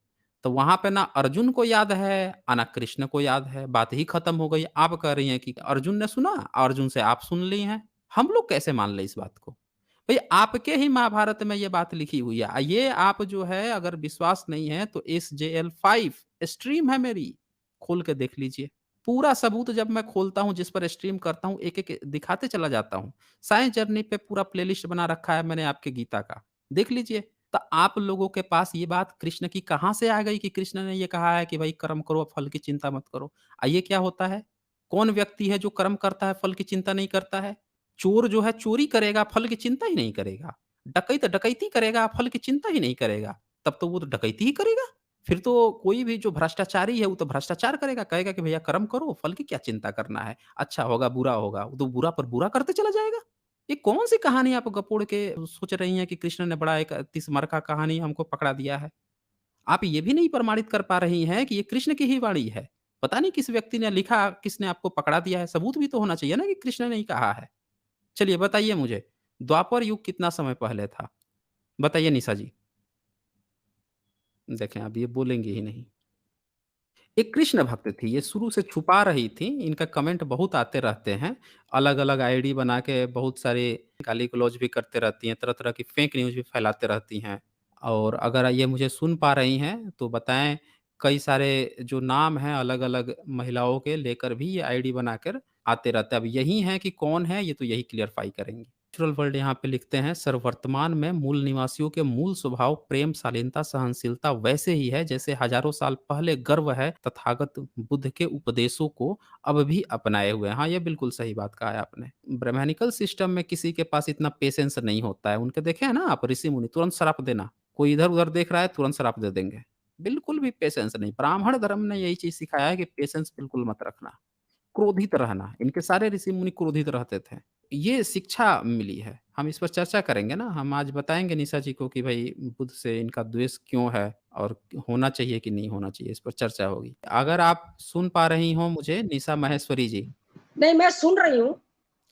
तो वहाँ पे ना अर्जुन को याद है, ना कृष्ण को याद है, बात ही खत्म हो गई। आप कह रही हैं कि अर्जुन ने सुना, अर्जुन से आप सुन ली हैं। हम लोग कैसे मान लें इस बात को? भई आपके ही महाभारत में ये बात लिखी हुई है। ये आप जो है अगर विश्वास नहीं है तो एसजेएल 5 स्ट्रीम है मेरी, खोल के देख लीजिए। पूरा सबूत जब मैं खोलता हूँ, जिस पर स्ट्रीम करता हूँ, एक-एक दिखाते चला जाता हूँ। साइंस जर्नी पे पूरा प्लेलिस्ट बना रखा है मैंने आपके गीता का, देख लीजिए। तो आप लोगों के पास ये बात कृष्ण की कहाँ से आ गई कि कृष्ण ने ये कहा है कि भाई कर्म करो, फल की चिंता मत करो। ये क्या होता है? कौन व्यक्ति है जो कर्म करता है, फल की चिंता नहीं करता है? चोर जो है चोरी करेगा, फल की चिंता ही नहीं करेगा। डकैत डकैती करेगा, फल की चिंता ही नहीं करेगा। तब तो वो तो डकैती ही करेगा। फिर तो कोई भी जो भ्रष्टाचारी है, वो तो भ्रष्टाचार करेगा, कहेगा कि भैया कर्म करो, फल की क्या चिंता करना है? अच्छा होगा, बुरा होगा, वो तो बुरा पर बुरा करते चला जाएगा। ये कौन-सी कहानी आप गपोड़ के सोच रही हैं कि कृष्ण ने बड़ा एक 30 का कहानी हमको पकड़ा दिया है? आप ये भी नहीं प्रमाणित कर पा रही हैं कि ये कृष्ण की ही वाणी है। पता नहीं किस व्यक्ति ने लिखा, किसने आपको पकड़ा दिया है, सबूत भी तो होना चाहिए ना कि कृष्ण ने ही कहा है। चलिए बताइए मुझे, द्वापर युग कितना समय पहले था? बताइए निशा जी। देखें अब ये बोलेंगी ही नहीं। एक कृष्ण भक्त थी, ये शुरू से छुपा रही थी, इनका कमेंट बहुत आते रहते हैं, अलग-अलग आईडी बना के बहुत सारे गाली-गलौज भी करते रहती हैं, तरह-तरह की फेक न्यूज़ भी फैलाते रहती हैं। और अगर ये मुझे सुन पा रही हैं, तो बताएँ कई सारे जो नाम हैं अलग-अलग महिलाओं के लेकर भी ये आईडी बनाकर आते रहते हैं। अब यही हैं कि कौन है, ये तो यही क्लियरफाई करेंगी। नेचुरल वर्ल्ड यहाँ पे लिखते हैं सर्ववर्तमान में मूल निवासियों के मूल स्वभाव प्रेम, शालीनता, सहनशीलता वैसे ही है जैसे हजारों साल पहले गर्व है तथागत बुद्ध के उपदेशों को अब भी अपनाए हुए हैं। हाँ, ये बिल्कुल सही बात कहा है आपने। ब्राह्मणिकल सिस्टम में किसी के पास इतना पेशेंस नहीं होता है। उनके देखे हैं ना आप ऋषि-मुनि तुरंत श्राप देना। कोई इधर-उधर देख रहा है तुरंत श्राप दे देंगे। बिल्कुल भी पेशेंस नहीं। ब्राह्मण धर्म ने यही चीज़ सिखाया है कि पेशेंस बिल्कुल मत रखना। क्रोधित रहना, इनके सारे ऋषि-मुनि क्रोधित रहते थे। ये शिक्षा मिली है, हम इस पर चर्चा करेंगे ना, हम आज बताएँगे निशा जी को कि भई बुद्ध से इनका द्वेष क्यों है और होना चाहिए कि नहीं होना चाहिए, इस पर चर्चा होगी। अगर आप सुन पा रही हों मुझे निशा माहेश्वरी जी, नहीं, मैं सुन रही हूँ।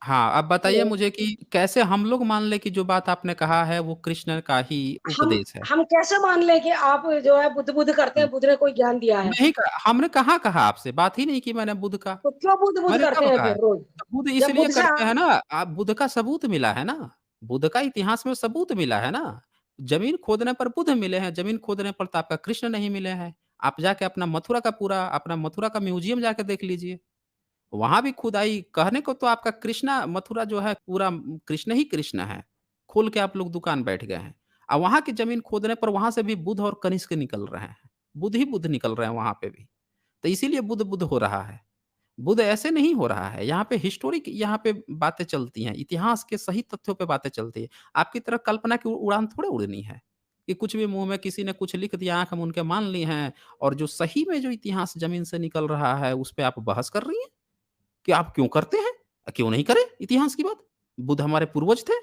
हाँ, अब बताइए मुझे कि कैसे हम लोग मान लें कि जो बात आपने कहा है वो कृष्ण का ही हम उपदेश है? हम कैसे मान लें कि आप जो है बुध-बुध करते हुँ, हैं, बुध ने कोई ज्ञान दिया है? नहीं कहा हमने कहाँ कहा आपसे, बात ही नहीं की मैंने बुध का। तो क्यों बुध-बुध मैंने करते कब हैं कहा फिर है? रोज़? तो बुध जब इसलिए बुध से करते हैं ना, आप बुध का सबूत मिला है ना, बुध का इतिहास में सबूत मिला है ना। ज़मीन खोदने पर बुध मिले हैं, ज़मीन खोदने पर तो आपका कृष्ण नहीं मिले हैं। आप जाके अपना मथुरा का म्यूज़ियम जाके देख लीजिए। वहाँ भी खुदाई कहने को तो आपका कृष्णा मथुरा जो है पूरा कृष्ण ही कृष्ण है। खोल के आप लोग दुकान बैठ गए हैं। वहाँ की ज़मीन खोदने पर वहाँ से भी बुध और कनिष्क निकल रहे हैं। बुध ही बुध निकल रहे हैं वहाँ पे भी। तो इसीलिए बुध-बुध हो रहा है। बुध ऐसे नहीं हो रहा है, यहाँ पे हिस्टोरिक यहाँ पे बातें चलती हैं, इतिहास के सही तथ्यों पे बातें चलती हैं। आपकी तरह कल्पना की उड़ान थोड़े उड़नी है, कि कुछ भी मुँह में किसी ने कुछ लिख दिया, आँख मूंद के मान ली हैं और जो सही में जो इतिहास ज़मीन से निकल रहा है, उस पे आप बहस कर रही हैं? कि आप क्यों करते हैं? क्यों नहीं करें इतिहास की बात? बुद्ध हमारे पूर्वज थे।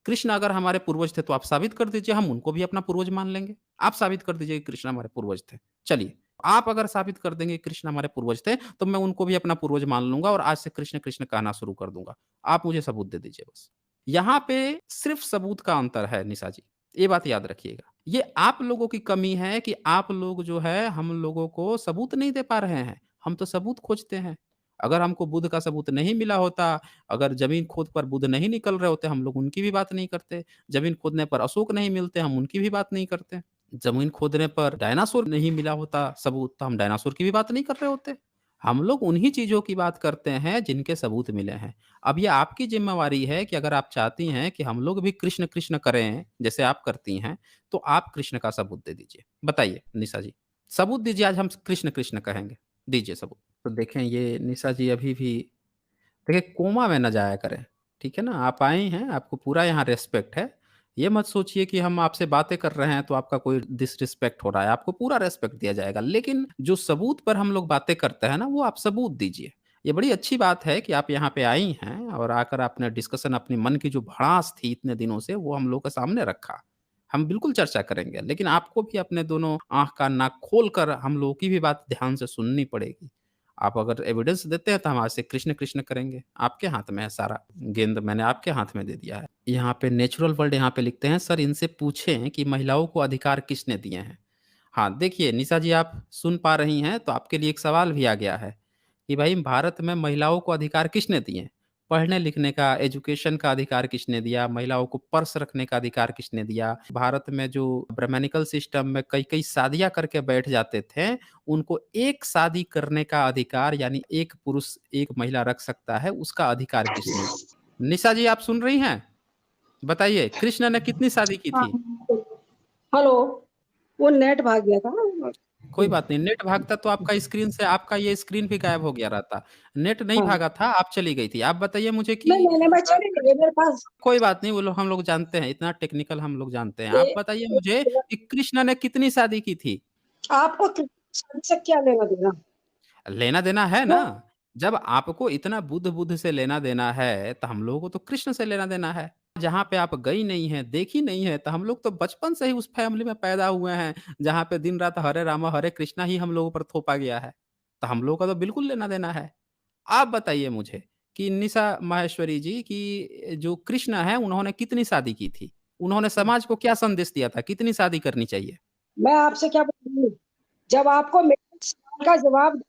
कृष्ण अगर हमारे पूर्वज थे तो आप साबित कर दीजिए, हम उनको भी अपना पूर्वज मान लेंगे। आप साबित कर दीजिए कि कृष्ण हमारे पूर्वज थे। चलिए, आप अगर साबित कर देंगे कि कृष्ण हमारे पूर्वज थे, तो मैं उनको भी अपना पूर्वज मान लूँगा और आज से कृष्ण, कृष्ण कहना शुरू कर दूँगा। आप मुझे सबूत दे दीजिए बस। यहाँ पे सिर्फ़ सबूत का अंतर है निशा जी, ये बात याद रखिएगा। ये आप लोगों की कमी है कि आप लोग जो है हम लोगों को सबूत नहीं दे पा रहे हैं। हम तो सबूत खोजते हैं। अगर हमको बुध का सबूत नहीं मिला होता, अगर ज़मीन खोद पर बुध नहीं निकल रहे होते, हम लोग उनकी भी बात नहीं करते। ज़मीन खोदने पर अशोक नहीं मिलते, हम उनकी भी बात नहीं करते। ज़मीन खोदने पर डायनासोर नहीं मिला होता सबूत, तो हम डायनासोर की भी बात नहीं कर रहे होते। हम लोग उन्हीं चीज़ों की बात करते हैं जिनके सबूत मिले हैं। अब ये आपकी ज़िम्मेवारी है कि अगर आप चाहती हैं कि हम लोग भी कृष्ण, कृष्ण करें, जैसे आप करती हैं, तो आप कृष्ण का सबूत दे दीजिए। बताइए निशा जी, सबूत दीजिए आज हम कृष्ण, कृष्ण कहेंगे। दीजिए सबूत। तो देखें ये निशा जी अभी भी देखिए कोमा में ना जाया करें, ठीक है ना? आप आई हैं, आपको पूरा यहाँ रिस्पेक्ट है। ये मत सोचिए कि हम आपसे बातें कर रहे हैं तो आपका कोई डिसरिस्पेक्ट हो रहा है, आपको पूरा रिस्पेक्ट दिया जाएगा। लेकिन जो सबूत पर हम लोग बातें करते हैं ना, वो आप सबूत दीजिए। ये बड़ी अच्छी बात है कि आप यहाँ पे आई हैं और आकर आपने डिस्कशन अपने मन की जो भड़ास थी इतने दिनों से, वो हम लोग के सामने रखा। हम बिल्कुल चर्चा करेंगे, लेकिन आपको भी अपने दोनों आँख, कान, नाक खोल कर हम लोगों की भी बात ध्यान से सुननी पड़ेगी। आप अगर एविडेंस देते हैं तो हम आज से कृष्ण, कृष्ण करेंगे। आपके हाथ में है सारा, गेंद मैंने आपके हाथ में दे दिया है। यहाँ पे नेचुरल वर्ल्ड यहाँ पे लिखते हैं, सर इनसे पूछें कि महिलाओं को अधिकार किसने दिए हैं? हाँ, देखिए निशा जी आप सुन पा रही हैं तो आपके लिए एक सवाल भी आ गया है, कि भाई भारत में महिलाओं को अधिकार किसने दिए? पढ़ने-लिखने का, एजुकेशन का अधिकार किसने दिया? महिलाओं को पर्स रखने का अधिकार किसने दिया? भारत में जो ब्राह्मणिकल सिस्टम में कई-कई शादियाँ करके बैठ जाते थे, उनको एक शादी करने का अधिकार यानी एक पुरुष, एक महिला रख सकता है, उसका अधिकार किसने दिया? निशा जी आप सुन रही हैं? बताइए कृष्ण ने कितनी शादी की हाँ, थी? हेलो, वो नेट भाग गया था। कोई बात नहीं, नेट भागता तो आपका स्क्रीन से आपका ये स्क्रीन भी गायब हो गया रहता। नेट नहीं हाँ, भागा था, आप चली गई थी। आप बताइए मुझे कि नहीं, नहीं, नहीं, मैं चली गई, मेरे पास कोई बात नहीं, वो लोग हम लोग जानते हैं, इतना टेक्निकल हम लोग जानते हैं। ये आप बताइए मुझे कि कृष्ण ने कितनी शादी की थी? आपको कृष्ण से क्या लेना-देना? लेना-देना है वो ना। जब आपको इतना बुध-बुध से लेना-देना है, तो हम लोगों को तो कृष्ण से लेना-देना है। जहाँ पे आप गई नहीं हैं, देखी नहीं हैं, तो हम लोग तो बचपन से ही उस फैमिली में पैदा हुए हैं, जहाँ पे दिन-रात हरे रामा हरे कृष्णा ही हम लोगों पर थोपा गया है। तो हम लोगों का तो बिल्कुल लेना-देना है। आप बताइए मुझे कि निशा माहेश्वरी जी कि जो कृष्ण हैं, उन्होंने कितनी शादी की थी? उन्होंने समाज को क्या संदेश दिया था? कितनी शादी करनी चाहिए? मैं आपसे क्या बोलूँ? जब आपको मेरे सवाल का जवाब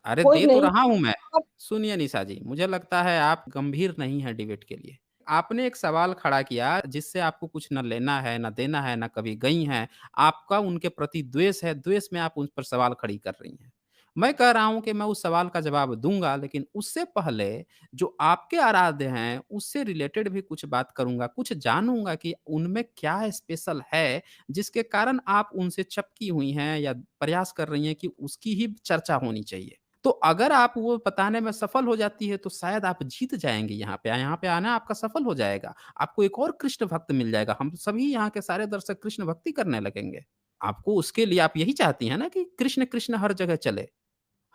अरे कोई दे तो नहीं रहा हूँ मैं। आप सुनिए निशा जी, मुझे लगता है आप गंभीर नहीं हैं डिबेट के लिए। आपने एक सवाल खड़ा किया जिससे आपको कुछ ना लेना है, ना देना है, ना कभी गई हैं। आपका उनके प्रति द्वेष है, द्वेष में आप उन पर सवाल खड़ी कर रही हैं। मैं कह रहा हूँ कि मैं उस सवाल का जवाब दूँगा, लेकिन उससे पहले जो आपके आराध्य हैं, उससे रिलेटेड भी कुछ बात करूँगा, कुछ जानूँगा कि उनमें क्या स्पेशल है, जिसके कारण आप उनसे चिपकी हुई हैं या प्रयास कर रही हैं कि उसकी ही चर्चा होनी चाहिए। तो अगर आप वो बताने में सफल हो जाती है, तो शायद आप जीत जाएँगे यहाँ पे आना आपका सफल हो जाएगा। आपको एक और कृष्ण भक्त मिल जाएगा। हम सभी यहाँ के सारे दर्शक कृष्ण भक्ति करने लगेंगे। आपको उसके लिए आप यही चाहती हैं ना कि कृष्ण, कृष्ण हर जगह चले।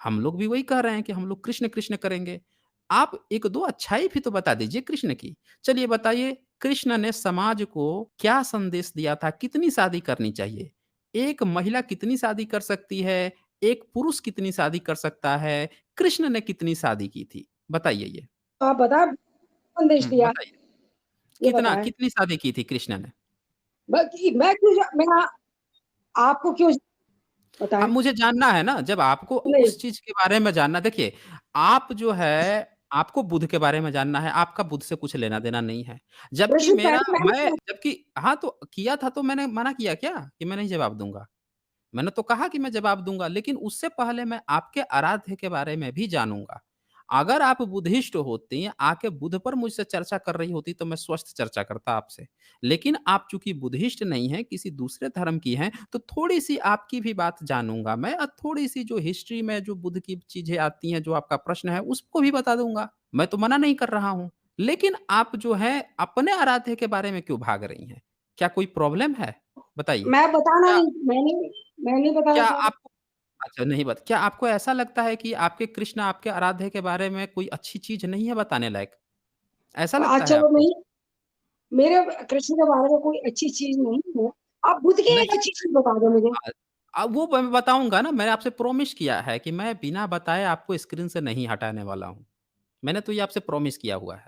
हम लोग भी वही कह रहे हैं कि हम लोग कृष्ण, कृष्ण करेंगे। आप 1-2 अच्छाई भी तो बता दीजिए कृष्ण की। चलिए बताइए कृष्ण ने समाज को क्या संदेश दिया था? कितनी शादी करनी चाहिए? एक महिला कितनी शादी कर सकती है? एक पुरुष कितनी शादी कर सकता है? कृष्ण ने कितनी शादी की थी? बताइए ये। तो आप बताएँ संदेश दिया, बताइए। ये बताएँ। कितनी शादी की थी कृष्ण ने? बल्कि मैं क्यों जा मैं आपको क्यों अब बताएँ? मुझे जानना है ना, जब आपको नहीं, उस चीज़ के बारे में जानना देखिए, आप जो है, आपको बुध के बारे में जानना है, आपका बुध से कुछ लेना-देना नहीं है। जबकि कृष्ण मेरा पहले मैंने मैं क्या जबकि हाँ, तो किया था तो मैंने मना किया क्या कि मैं नहीं जवाब दूँगा? मैंने तो कहा कि मैं जवाब दूँगा, लेकिन उससे पहले मैं आपके आराध्य के बारे में भी जानूँगा। अगर आप बुद्धिस्ट होती, आके बुद्ध पर मुझसे चर्चा कर रही होती, तो मैं स्वस्थ चर्चा करता आपसे। लेकिन आप चूँकि बुद्धिस्ट नहीं हैं, किसी दूसरे धर्म की हैं, तो थोड़ी-सी आपकी भी बात जानूँगा मैं और थोड़ी-सी जो हिस्ट्री में जो बुद्ध की चीज़ें आती हैं, जो आपका प्रश्न है, उसको भी बता दूँगा। मैं तो मना नहीं कर रहा हूँ। लेकिन आप जो है, अपने आराध्य के बारे में क्यों भाग रही हैं? क्या कोई प्रॉब्लम है? बताइए। मैं बताना क्या नहीं मैं नहीं बताना क्या चाह रही। आपको अच्छा नहीं बत क्या आपको ऐसा लगता है कि आपके कृष्ण, आपके आराध्य के बारे में कोई अच्छी चीज़ नहीं है बताने लायक? ऐसा लगता आज है चलो आपको? नहीं, मेरे कृष्ण के बारे में कोई अच्छी चीज़ नहीं है। आप बुद्ध की एक नहीं अच्छी चीज़ बता दो मुझे। अ, वो मैं बताऊँगा ना, मैंने आपसे प्रॉमिस किया है कि मैं बिना बताए आपको स्क्रीन से नहीं हटाने वाला हूँ। मैंने तो ये आपसे प्रॉमिस किया हुआ है,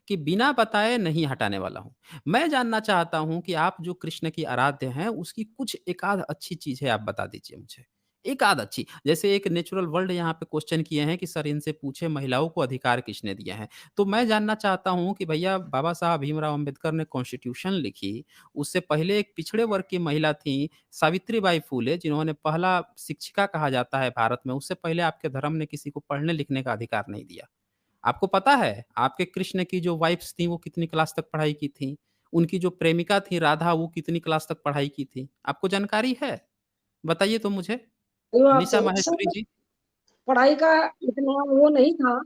कि बिना बताए नहीं हटाने वाला हूँ। मैं जानना चाहता हूँ कि आप जो कृष्ण की आराध्य हैं, उसकी कुछ एक-आध अच्छी चीज़ें आप बता दीजिए मुझे। एक-आध अच्छी, जैसे एक नेचुरल वर्ल्ड यहाँ पे क्वेश्चन किए हैं कि सर इनसे पूछे महिलाओं को अधिकार किसने दिए हैं? तो मैं जानना चाहता हूँ कि भैया बाबा साहब भीमराव अम्बेडकर ने कॉन्स्टिट्यूशन लिखी, उससे पहले एक पिछड़े वर्ग की महिला थी, सावित्रीबाई फुले, जिन्होंने पहला शिक्षिका कहा जाता है भारत में, उससे पहले आपके धर्म ने किसी को पढ़ने-लिखने का अधिकार नहीं दिया। आपको पता है, आपके कृष्ण की जो वाइफ्स थी, वो कितनी क्लास तक पढ़ाई की थी? उनकी जो प्रेमिका थी राधा, वो कितनी क्लास तक पढ़ाई की थी? आपको जानकारी है? बताइए तो मुझे। तो निशा आपसे माहेश्वरी सर, जी, पढ़ाई का इतना वो नहीं था,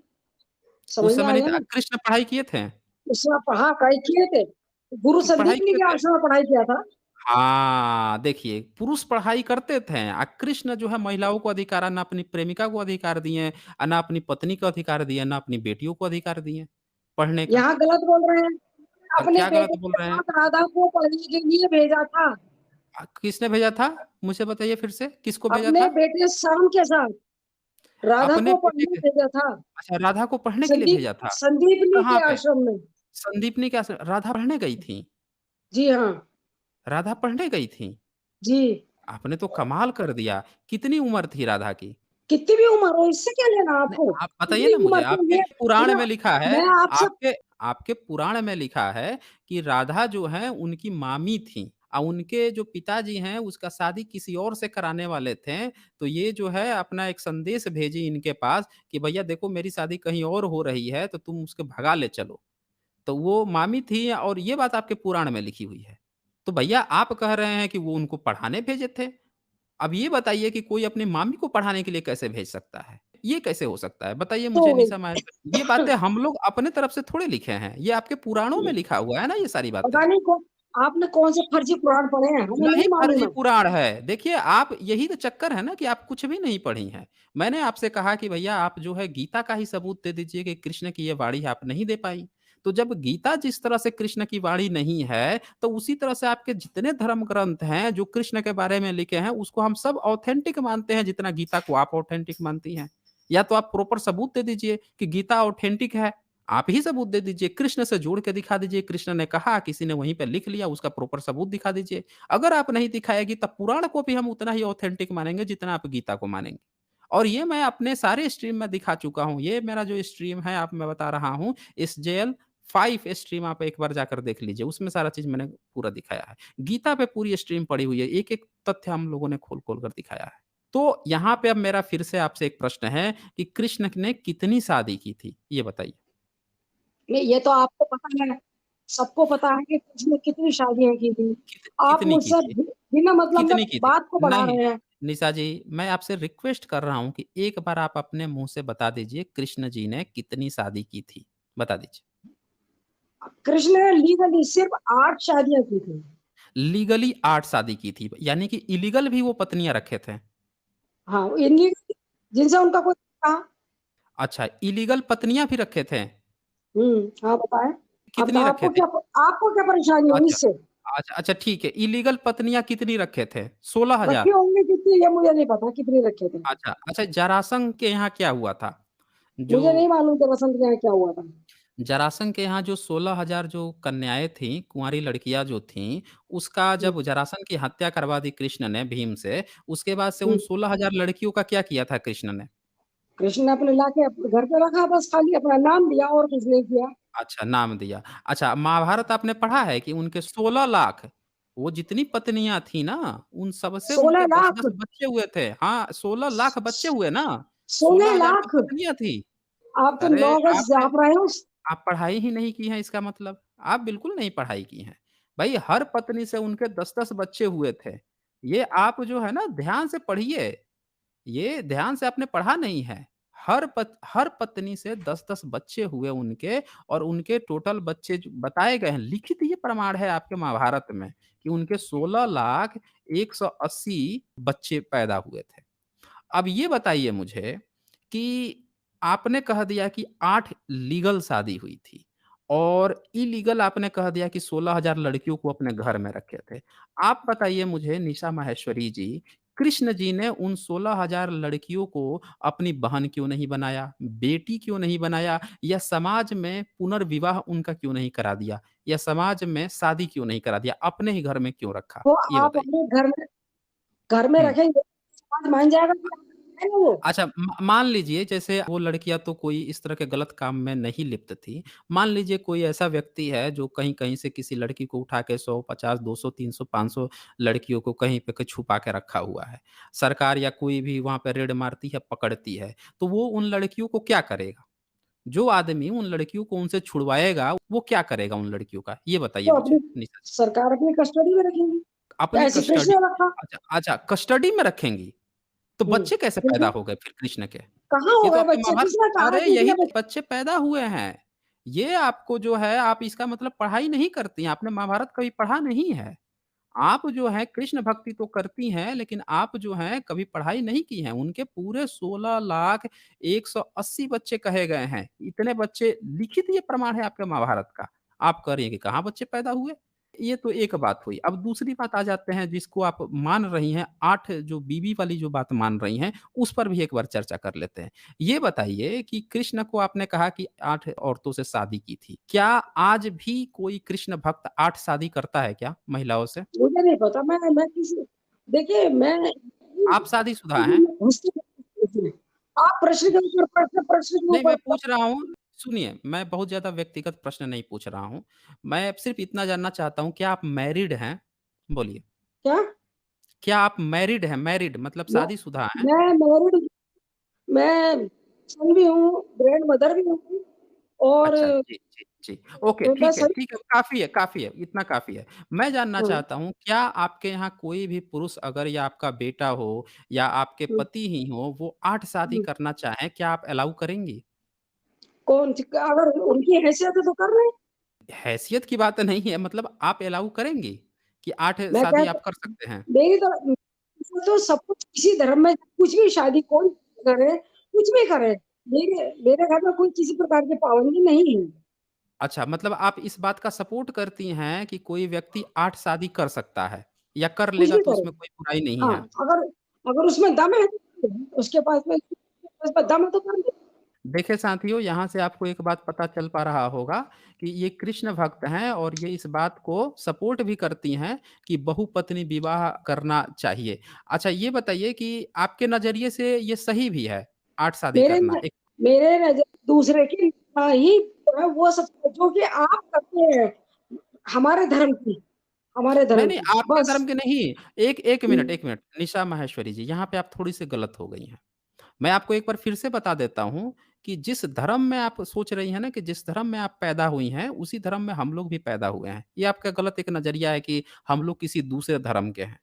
समझ उस में समय आ नहीं गया था ना? कृष्ण पढ़ाई किए थे? उसमें पढ़ा पढ़ाई किए थे। गुरु पढ़ाई संदीप ने किए क्या थे? आश्रम में पढ़ाई किया था? हाँ, देखिए पुरुष पढ़ाई करते थे कृष्ण जो है महिलाओं को अधिकार ना अपनी प्रेमिका को अधिकार दिए, ना अपनी पत्नी को अधिकार दिए, ना अपनी बेटियों को अधिकार दिए, पढ़ने का। यहाँ गलत बोल रहे हैं। अपने क्या गलत बेटे बोल के रहे हैं? साथ राधा को पढ़ने के लिए भेजा था। किसने भेजा था? मुझे बताइए फिर से, किसको भेजा अपने था? बेटे श्याम के साथ राधा अपने को बेटे पढ़ने के भेजा था। अच्छा राधा को पढ़ने के लिए संदीप भेजा था। संदीपनी कहाँ के पे? आश्रम में। संदीपनी के आश्रम राधा पढ़ने गई थी? जी हाँ, राधा पढ़ने गई थी? जी। आपने तो कमाल कर दिया। कितनी उम्र थी राधा की? कितनी भी उम्र हो, इससे क्या लेना नहीं, आपको? आप बताइए ना कितनी मुझे, उम्र के आपके लिए पुराण बिना में लिखा है मैं आपसे आपके आपके पुराण में लिखा है कि राधा जो है उनकी मामी थी उनके जो पिताजी हैं उसका शादी किसी और से कराने वाले थे, तो ये जो है अपना एक संदेश भेजी इनके पास कि भैया देखो मेरी शादी कहीं और हो रही है, तो तुम उसके भगा ले चलो। तो वो मामी थी और ये बात आपके पुराण में लिखी हुई है। तो भैया आप कह रहे हैं कि वो उनको पढ़ाने भेजे थे। अब ये बताइए कि कोई अपनी मामी को पढ़ाने के लिए कैसे भेज सकता है? ये कैसे हो सकता है? बताइए तो मुझे हो निशा माहेश्वरी। ये बातें हम लोग अपने तरफ से थोड़े लिखे हैं। ये आपके पुराणों में गई। लिखा हुआ है ना ये सारी बातें। पता नहीं आपने कौन से फर्जी पुराण पढ़े हैं, हमें नहीं नहीं मालूम फर्जी है। पुराण है। देखिए आप यही तो चक्कर है ना कि आप कुछ भी नहीं पढ़ी हैं। मैंने आपसे कहा कि भैया आप जो है गीता का ही सबूत दे दीजिए कि कृष्ण की ये वाणी आप नहीं दे पाई। तो जब गीता जिस तरह से कृष्ण की वाणी नहीं है, तो उसी तरह से आपके जितने धर्म ग्रंथ हैं जो कृष्ण के बारे में लिखे हैं, उसको हम सब ऑथेंटिक मानते हैं जितना गीता को आप ऑथेंटिक मानती हैं। या तो आप प्रॉपर सबूत दे दीजिए कि गीता ऑथेंटिक है। आप ही सबूत दे दीजिए, कृष्ण से जोड़ के दिखा दीजिए, कृष्ण ने कहा, किसी ने वहीं पे लिख लिया, उसका प्रॉपर सबूत दिखा दीजिए। अगर आप नहीं दिखाएँगी तब पुराण को भी हम उतना ही ऑथेंटिक मानेंगे जितना आप गीता को मानेंगे। और ये मैं अपने सारे स्ट्रीम में दिखा चुका हूँ। ये मेरा जो स्ट्रीम है आप मैं बता रहा हूँ एसजेएल 5 स्ट्रीम आप एक बार जाकर देख लीजिए। उसमें सारा चीज़ मैंने पूरा दिखाया है। गीता पे पूरी स्ट्रीम पड़ी हुई है। एक-एक तथ्य हम लोगों ने खोल-खोल कर दिखाया है। तो यहाँ पे अब मेरा फिर से आपसे एक प्रश्न है कि कृष्ण ने कितनी शादी की थी? ये बताइए। नहीं, ये तो आपको पता है, सबको पता है कि किसने कितनी शादियाँ की थी। आप कितनी की मुझसे थी? बिना मतलब में कितनी की थी? बात को बढ़ा नहीं, रहे हैं। निशा जी, मैं आपसे रिक्वेस्ट कर रहा हूँ कि एक बार आप अपने मुँह से बता दीजिए कृष्ण जी ने कितनी शादी की थी? बता दीजिए। कृष्ण ने लीगली सिर्फ 8 शादियाँ की थी। लीगली 8 शादी की थी, यानी कि इल्लीगल भी वो पत्नियाँ रखे थे। हाँ, इनलीगल जिनसे उनका कोई था। अच्छा, इल्लीगल पत्नियाँ भी रखे थे? हाँ बताएँ। अब कितनी रखे थे? आपको क्या परेशानी हुई अच्छा, इससे? अच्छा ठीक है, इल्लीगल पत्नियाँ कितनी रखे थे? 16,000? रखे होंगे कितनी, ये मुझे नहीं पता कितने रखे थे। अच्छा, अच्छा जरासंध के यहाँ क्या हुआ था? जो मुझे नहीं मालूम कि बसंत के यहाँ क्या हुआ था। जरासंध के यहाँ जो 16,000 जो कन्याएँ थीं, कुँवारी लड़कियाँ जो थीं, उसका हुँ, जब जरासंध की हत्या करवा दी कृष्ण ने भीम से, उसके बाद से उन हुँ। 16,000 लड़कियों का क्या किया था कृष्ण ने? कृष्ण ने अपने लाके अपने घर पे रखा, बस खाली अपना नाम दिया और कुछ नहीं किया। अच्छा, नाम दिया। अच्छा, महाभारत आपने पढ़ा है कि उनके 16 लाख वो जितनी पत्नियाँ थी ना, उन सबसे 16 उनके लाख 10-10 बच्चे हुए थे। हाँ, 16 लाख बच्चे हुए ना, 16 16,000 तो लाख पत्नियाँ थी। आप तो अरे! 9 अगस्त आपने आप रहे हो। आप पढ़ाई ही नहीं की है इसका मतलब। आप बिल्कुल नहीं पढ़ाई की हैं। भई हर पत्नी से उनके 10-10 बच्चे हुए थे। ये आप जो है ना ध्यान से पढ़िए। ये ध्यान से आपने पढ़ा नहीं है। हर पत्नी से 10-10 बच्चे हुए उनके और उनके टोटल बच्चे जो बताए गए हैं, लिखित ये प्रमाण है आपके महाभारत में कि उनके 16,180 बच्चे पैदा हुए थे। अब ये बताइए मुझे कि आपने कह दिया कि 8 लीगल शादी हुई थी और इलीगल आपने कह दिया कि 16,000 लड़कियों को अपने घर में रखे थे। आप बताइए मुझे निशा माहेश्वरी जी, कृष्ण जी ने उन 16,000 लड़कियों को अपनी बहन क्यों नहीं बनाया, बेटी क्यों नहीं बनाया या समाज में पुनर्विवाह उनका क्यों नहीं करा दिया या समाज में शादी क्यों नहीं करा दिया? अपने ही घर में क्यों रखा? वो ये आप बताइए। अपने घर में हुँ। रखेंगे, समाज मान जाएगा कि आप है ना वो। अच्छा मान लीजिए जैसे वो लड़कियाँ तो कोई इस तरह के गलत काम में नहीं लिप्त थी। मान लीजिए कोई ऐसा व्यक्ति है जो कहीं-कहीं से किसी लड़की को उठा के 100, 50, 200, 300, 500 लड़कियों को कहीं पे छुपा के रखा हुआ है। सरकार या कोई भी वहाँ पे रेड मारती है, पकड़ती है, तो वो उन लड़कियों को क्या करेगा? जो आदमी उन लड़कियों को उनसे छुड़वाएगा, वो क्या करेगा उन लड़कियों का? ये बताइए वो मुझे अपनी निशा जी। सरकार अपनी कस्टडी में रखेंगी। अपनी ऐसे कृष्ण कस्टडी ने रखा। अच्छा, अच्छा कस्टडी में रखेंगी? तो बच्चे कैसे पैदा बिल्कुल। हो गए फिर कृष्ण के? कहाँ हो ये तो गए आपके बच्चे? महाभारत किसने कहा अरे कि यही इतने तो बच्चे? बच्चे पैदा हुए हैं। ये आपको जो है आप इसका मतलब पढ़ाई नहीं करती हैं, आपने महाभारत कभी पढ़ा नहीं है। आप जो है कृष्ण भक्ति तो करती हैं, लेकिन आप जो हैं कभी पढ़ाई नहीं की हैं। उनके पूरे 16,180 बच्चे कहे गए हैं। इतने बच्चे लिखित ये प्रमाण है आपके महाभारत का। आप कह रही हैं कि कहाँ बच्चे पैदा हुए? ये तो एक बात हुई। अब दूसरी बात आ जाते हैं जिसको आप मान रही हैं 8 जो बीवी वाली जो बात मान रही हैं, उस पर भी एक बार चर्चा कर लेते हैं। ये बताइए कि कृष्ण को आपने कहा कि 8 औरतों से शादी की थी। क्या आज भी कोई कृष्ण भक्त 8 शादी करता है क्या महिलाओं से? मुझे नहीं पता। मैं किसी देखिए मैं आप शादीशुदा हैं? घुसती नहीं। आप प्रश्न के ऊपर प्रश्न, प्रश्न के नहीं, ऊपर मैं पूछ रहा हूँ सुनिए, मैं बहुत ज़्यादा व्यक्तिगत प्रश्न नहीं पूछ रहा हूँ। मैं सिर्फ़ इतना जानना चाहता हूँ, क्या आप मैरिड हैं? बोलिए। क्या? क्या आप मैरिड हैं? मैरिड मतलब मैं शादीशुदा हैं? मैं मैरिड, मैं सन भी हूँ, ग्रैंड मदर भी हूँ और अच्छा, जी, जी, जी। ओके, मैं सही। ठीक है, काफ़ी है, इतना काफ़ी है। मैं जानना हाँ, चाहता हूँ, क्या आपके यहाँ कोई भी पुरुष अगर या आपका बेटा हो या आपके हुँ, पति ही हों, वो 8 शादी हुँ। करना चाहें, क्या आप अलाउ करेंगी? कौन सी अगर उनकी हैसियत है तो कर रहे हैं। हैसियत की बात नहीं है, मतलब आप अलाउ करेंगी कि 8 मैं शादी क्या आप कर सकते हैं? मेरी तो सब कुछ किसी धर्म में कुछ भी शादी कोई करे, कुछ भी करे। मेरे घर में कोई किसी प्रकार की पाबंदी नहीं है। अच्छा, मतलब आप इस बात का सपोर्ट करती हैं कि कोई व्यक्ति 8 शादी कर सकता है या कर कुछ लेगा भी तो करे। उसमें कोई बुराई नहीं हाँ, है। अगर अगर उसमें दम है, उसके पास दम है तो कर ले। देखिए साथियों, यहाँ से आपको एक बात पता चल पा रहा होगा कि ये कृष्ण भक्त हैं और ये इस बात को सपोर्ट भी करती हैं कि बहुपत्नी विवाह करना चाहिए। अच्छा ये बताइए कि आपके नज़रिए से ये सही भी है, 8 शादी मेरे करना? न मेरे नज़र दूसरे की ही जो है वो सब जो कि आप करते हैं, हमारे धर्म की हमारे नहीं, धर्म नहीं, की, आपके बस। धर्म के नहीं। हुँ, एक मिनट, निशा माहेश्वरी जी, यहाँ पे आप थोड़ी-सी गलत हो गई हैं। मैं आपको एक बार फिर से बता देता हूँ कि जिस धर्म में आप सोच रही हैं ना कि जिस धर्म में आप पैदा हुई हैं, उसी धर्म में हम लोग भी पैदा हुए हैं। ये आपका गलत एक नज़रिया है कि हम लोग किसी दूसरे धर्म के हैं।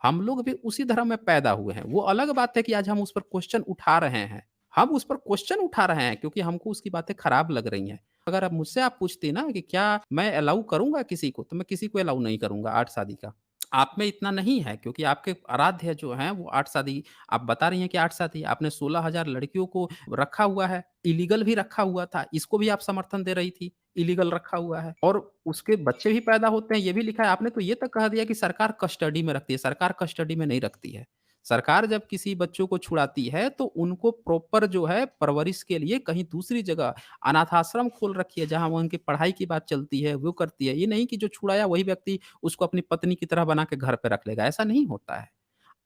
हम लोग भी उसी धर्म में पैदा हुए हैं। वो अलग बात है कि आज हम उस पर क्वेश्चन उठा रहे हैं। हम उस पर क्वेश्चन उठा रहे हैं क्योंकि हमको उसकी बातें खराब लग रही हैं। अगर आप मुझसे आप पूछती ना कि क्या मैं अलाउ करूँगा किसी को, तो मैं किसी को अलाउ नहीं करूँगा 8 शादी का। आप में इतना नहीं है क्योंकि आपके आराध्य जो हैं वो 8 शादी आप बता रही हैं कि 8 शादी, आपने 16,000 लड़कियों को रखा हुआ है, इलीगल भी रखा हुआ था, इसको भी आप समर्थन दे रही थी, इलीगल रखा हुआ है और उसके बच्चे भी पैदा होते हैं, ये भी लिखा है। आपने तो ये तक कह दिया कि सरकार कस्टडी में रखती है, सरकार कस्टडी में नहीं रखती है। सरकार जब किसी बच्चों को छुड़ाती है तो उनको प्रॉपर जो है परवरिश के लिए कहीं दूसरी जगह अनाथ आश्रम खोल रखी है, जहाँ वो उनकी पढ़ाई की बात चलती है, वो करती है। ये नहीं कि जो छुड़ाया वही व्यक्ति उसको अपनी पत्नी की तरह बना के घर पे रख लेगा, ऐसा नहीं होता है।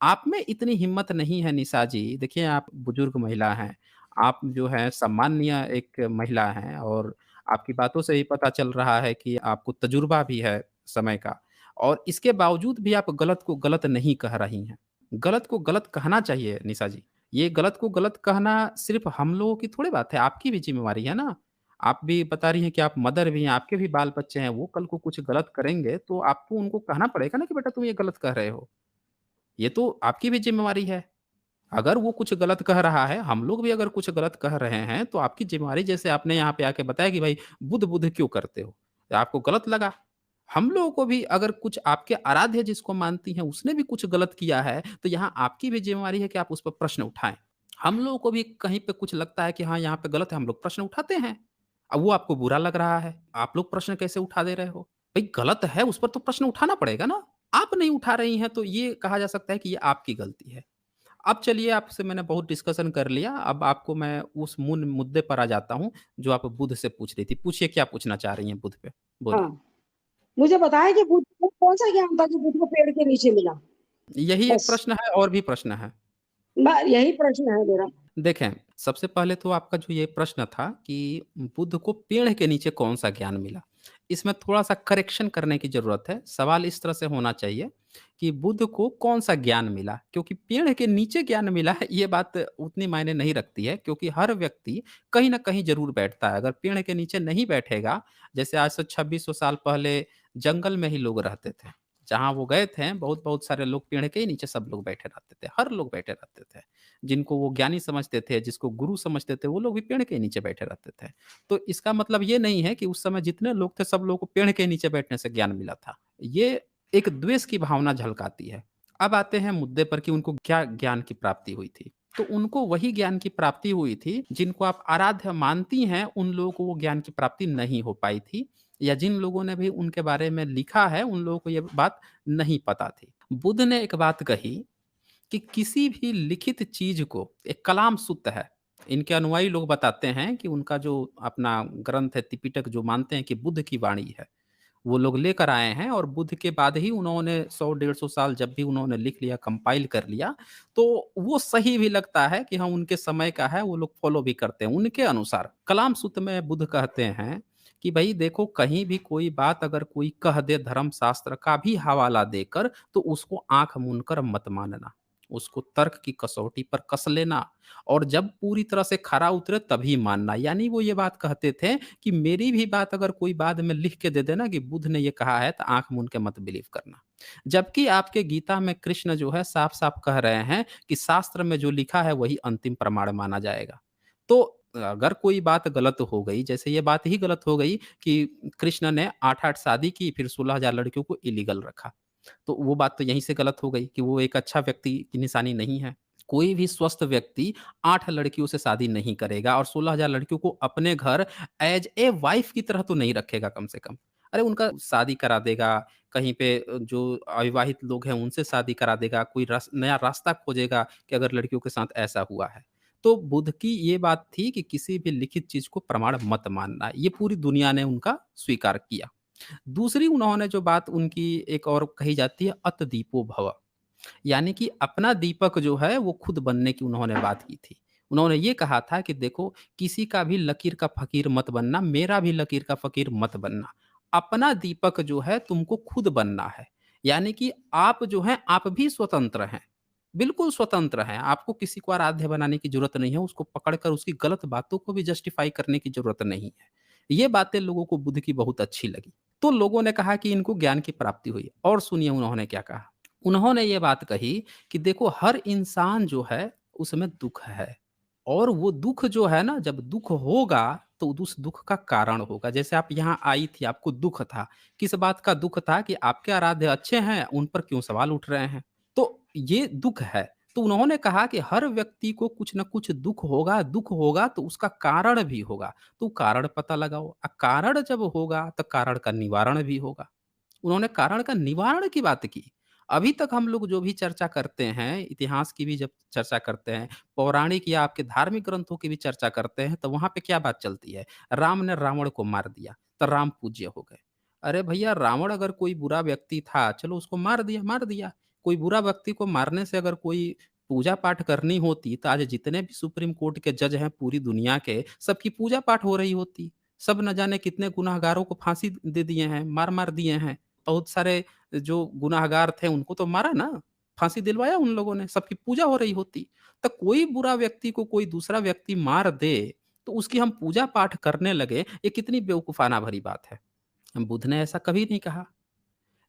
आप में इतनी हिम्मत नहीं है निशा जी, देखिए आप बुजुर्ग महिला हैं, आप जो है सम्माननीय एक महिला हैं और आपकी बातों से ही पता चल रहा है कि आपको तजुर्बा भी है समय का और इसके बावजूद भी आप गलत को गलत नहीं कह रही हैं। गलत को गलत कहना चाहिए निशा जी, ये गलत को गलत कहना सिर्फ़ हम लोगों की थोड़ी बात है, आपकी भी ज़िम्मेवारी है ना। आप भी बता रही हैं कि आप मदर भी हैं, आपके भी बाल-बच्चे हैं, वो कल को कुछ गलत करेंगे, तो आपको उनको कहना पड़ेगा ना कि बेटा तुम ये गलत कह रहे हो। ये तो आपकी भी ज़िम्मेवारी है। अगर वो कुछ गलत कह रहा है, हम लोग भी अगर कुछ गलत कह रहे हैं, तो आपकी ज़िम्मेवारी जैसे आपने यहाँ पे आके बताया कि भाई बुध-बुध क्यों करते हो? आपको गलत लगा। हम लोगों को भी अगर कुछ आपके आराध्य जिसको मानती हैं, उसने भी कुछ गलत किया है, तो यहाँ आपकी भी ज़िम्मेवारी है कि आप उस पर प्रश्न उठाएँ। हम लोगों को भी कहीं पे कुछ लगता है कि हाँ, यहाँ पे गलत है, हम लोग प्रश्न उठाते हैं। अब वो आपको बुरा लग रहा है, आप लोग प्रश्न कैसे उठा दे रहे हो? भई गलत है, उस पर तो प्रश्न उठाना पड़ेगा ना। आप नहीं उठा रही हैं, तो ये कहा जा सकता है कि ये आपकी गलती है। अब चलिए आपसे मैंने बहुत डिस्कशन कर लिया, अब आपको मैं उस मूल मुद्दे पर आ जाता हूँ, जो आप बुध से पूछ रही थी। पूछिए क्या पूछना चाह रही हैं बुध पे? हाँ, बोलिए। मुझे बताएँ कि बुद्ध को कौन-सा ज्ञान था जो बुद्ध को पेड़ के नीचे मिला? यही एक बस, प्रश्न है और भी प्रश्न है। यही प्रश्न है मेरा। देखें, सबसे पहले तो आपका जो ये प्रश्न था कि बुद्ध को पेड़ के नीचे कौन-सा ज्ञान मिला? इसमें थोड़ा-सा करेक्शन करने की ज़रूरत है। सवाल इस तरह से होना चाहिए कि बुद्ध को कौन-सा ज्ञान मिला? क्योंकि पेड़ के नीचे ज्ञान मिला है, ये बात उतनी मायने नहीं रखती है क्योंकि हर व्यक्ति कहीं न कहीं ज़रूर बैठता है। अगर पेड़ के नीचे नहीं बैठेगा, जैसे आज से 2600 साल पहले जंगल में ही लोग रहते थे। जहाँ वो गए थे, बहुत-बहुत सारे लोग पेड़ के ही नीचे सब लोग बैठे रहते थे, हर लोग बैठे रहते थे। जिनको वो ज्ञानी समझते थे, जिसको गुरु समझते थे, वो लोग भी पेड़ के नीचे बैठे रहते थे। तो इसका मतलब ये नहीं है कि उस समय जितने लोग थे, सब लोगों को पेड़ के नीचे बैठने से ज्ञान मिला था। ये एक द्वेष की भावना झलकाती है। अब आते हैं मुद्दे पर कि उनको क्या ज्ञान की प्राप्ति हुई थी। तो उनको वही ज्ञान की प्राप्ति हुई थी, जिनको आप आराध्य मानती हैं, उन लोगों को वो ज्ञान की प्राप्ति नहीं हो पाई थी या जिन लोगों ने भी उनके बारे में लिखा है, उन लोगों को ये बात नहीं पता थी। बुद्ध ने एक बात कही कि किसी भी लिखित चीज़ को एक कलाम सुत्त है। इनके अनुयायी लोग बताते हैं कि उनका जो अपना ग्रंथ है त्रिपिटक जो मानते हैं कि बुद्ध की वाणी है, वो लोग लेकर आए हैं और बुद्ध के बाद ही उन्होंने 100 डेढ़ 100 साल जब भी उन्होंने लिख लिया, कंपाइल कर लिया, तो वो सही भी लगता है कि हाँ, उनके समय का है, वो लोग फ़ॉलो भी करते हैं। उनके अनुसार कलाम सुत्त में बुद्ध कहते हैं कि भई देखो कहीं भी कोई बात अगर कोई कह दे धर्म शास्त्र का भी हवाला देकर, तो उसको आँख मूंद कर मत मानना। उसको तर्क की कसौटी पर कस लेना और जब पूरी तरह से खरा उतरे तभी मानना। यानी वो ये बात कहते थे कि मेरी भी बात अगर कोई बाद में लिख के दे देना कि बुद्ध ने ये कहा है तो आँख मूंद के मत बिलीव करना। जबकि आपके गीता में कृष्ण जो है साफ-साफ कह रहे हैं कि शास्त्र में जो लिखा है वही अंतिम प्रमाण माना जाएगा। तो अगर कोई बात गलत हो गई, जैसे ये बात ही गलत हो गई कि कृष्ण ने 8-8 शादी की फिर 16,000 लड़कियों को इलीगल रखा। तो वो बात तो यहीं से गलत हो गई कि वो एक अच्छा व्यक्ति की निशानी नहीं है। कोई भी स्वस्थ व्यक्ति 8 लड़कियों से शादी नहीं करेगा और 16,000 लड़कियों को अपने घर एज़ ए वाइफ़ की तरह तो नहीं रखेगा कम से कम। अरे उनका शादी करा देगा, कहीं पे जो अविवाहित लोग हैं उनसे शादी करा देगा, कोई नया रास्ता खोजेगा कि अगर लड़कियों के साथ ऐसा हुआ है। तो बुद्ध की ये बात थी कि किसी भी लिखित चीज़ को प्रमाण मत मानना। ये पूरी दुनिया ने उनका स्वीकार किया। दूसरी उन्होंने जो बात उनकी एक और कही जाती है अत दीपो भव। यानी कि अपना दीपक जो है वो खुद बनने की उन्होंने बात की थी। उन्होंने ये कहा था कि देखो किसी का भी लकीर का फ़कीर मत बनना, मेरा भी लकीर का फ़कीर मत बनना। अपना दीपक जो है तुमको खुद बनना है। यानी कि आप जो हैं आप भी स्वतंत्र हैं। बिल्कुल स्वतंत्र हैं, आपको किसी को आराध्य बनाने की ज़रूरत नहीं है, उसको पकड़ कर उसकी गलत बातों को भी जस्टिफ़ाई करने की ज़रूरत नहीं है। ये बातें लोगों को बुद्ध की बहुत अच्छी लगी। तो लोगों ने कहा कि इनको ज्ञान की प्राप्ति हुई और सुनिए उन्होंने क्या कहा। उन्होंने ये बात कही कि देखो हर इंसान जो है उसमें दुःख है और वो दुःख जो है ना जब दुःख होगा तो उस दुःख का कारण होगा। जैसे आप यहाँ आई थी आपको दुःख था, किस बात का दुःख था कि आपके आराध्य अच्छे हैं, उन पर क्यों सवाल उठ रहे हैं? तो ये दुःख है। तो उन्होंने कहा कि हर व्यक्ति को कुछ न कुछ दुःख होगा तो उसका कारण भी होगा। तो कारण पता लगाओ, कारण जब होगा तो कारण का निवारण भी होगा। उन्होंने कारण का निवारण की बात की। अभी तक हम लोग जो भी चर्चा करते हैं, इतिहास की भी जब चर्चा करते हैं, पौराणिक या आपके धार्मिक ग्रंथों की भी चर्चा करते हैं, तो वहाँ पे क्या बात चलती है? राम ने रावण को मार दिया, तो राम पूज्य हो गए। अरे भैया रावण अगर कोई बुरा व्यक्ति था, चलो उसको मार दिया, मार दिया। कोई बुरा व्यक्ति को मारने से अगर कोई पूजा-पाठ करनी होती, तो आज जितने भी सुप्रीम कोर्ट के जज हैं पूरी दुनिया के, सबकी पूजा-पाठ हो रही होती। सब न जाने कितने गुनहगारों को फांसी दे दिए हैं, मार-मार दिए हैं। बहुत सारे जो गुनहगार थे उनको तो मारा ना। फांसी दिलवाया उन लोगों ने, सबकी पूजा हो रही होती। तो कोई बुरा व्यक्ति को कोई दूसरा व्यक्ति मार दे, तो उसकी हम पूजा-पाठ करने लगे, ये कितनी बेवकूफ़ाना भरी बात है। बुद्ध ने ऐसा कभी नहीं कहा।